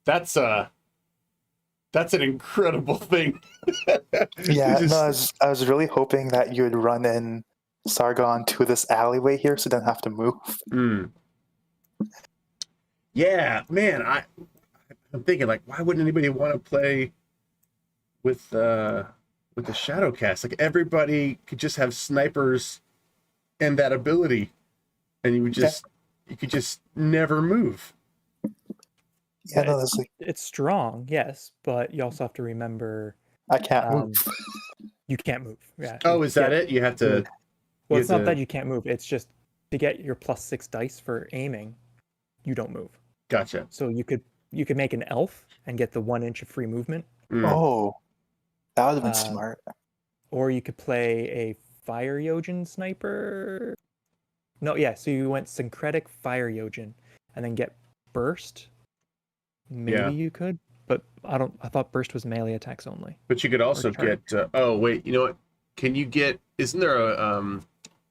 That's an incredible thing. Yeah, no, I was really hoping that you would run in Sargon to this alleyway here, so they don't have to move. Mm. Yeah, man, I'm thinking like, why wouldn't anybody want to play with the shadow cast? Like everybody could just have snipers and that ability, and you could just never move. Yeah, no, it's, that's like it's strong, yes, but you also have to remember I can't move. you can't move. Yeah. Oh, is that it? You have to. Well, you it's have not to- that you can't move. It's just to get your +6 dice for aiming, you don't move. Gotcha. So you could make an elf and get the 1 inch of free movement, Mm. Oh, that would have been Uh, smart. or you could play a fire Yojin sniper. No, yeah. So you went syncretic fire Yojin and then get burst. Maybe Yeah. you could, but I don't. I thought burst was melee attacks only. But you could also charge. get. Oh wait, you know what? Can you get? Isn't there a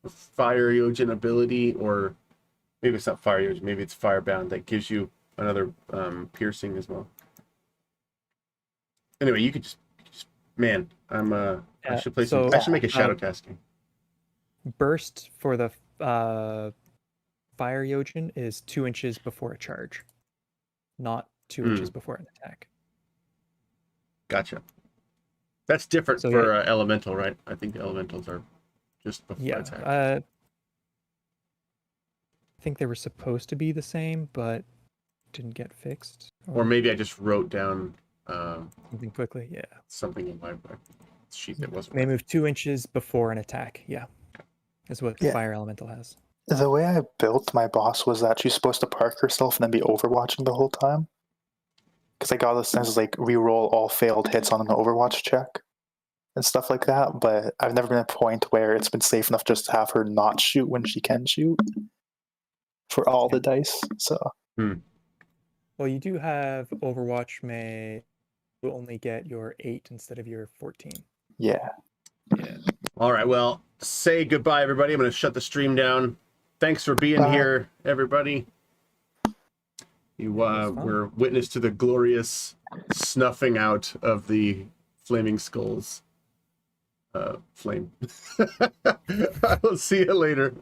fire Yojin ability, or maybe it's not fire Yojin, maybe it's firebound that gives you another piercing as well. Anyway, you could just man, I Yeah, should play so, some. I should make a shadow casting. Burst for the fire Yojin is 2 inches before a charge, not 2 inches before an attack. Gotcha. That's different So, for elemental, right? I think the elementals are just before Yeah, attack. I think they were supposed to be the same, but didn't get fixed. Or maybe I just wrote down something quickly. Yeah, something in my sheet that wasn't. they move 2 inches before an attack. Yeah, is what the Yeah. fire elemental has. The way I built my boss was that she's supposed to park herself and then be overwatching the whole time. Because I got this sense like re-roll all failed hits on an overwatch check and stuff like that. But I've never been at a point where it's been safe enough just to have her not shoot when she can shoot for all the dice. So Well, you do have Overwatch may only get your 8 instead of your 14. yeah. Yeah. All right. Well, say goodbye, everybody. I'm going to shut the stream down. Thanks for being Bye. here, everybody. You was fun. were witness to the glorious snuffing out of the flaming skulls. Flame. I will see you later.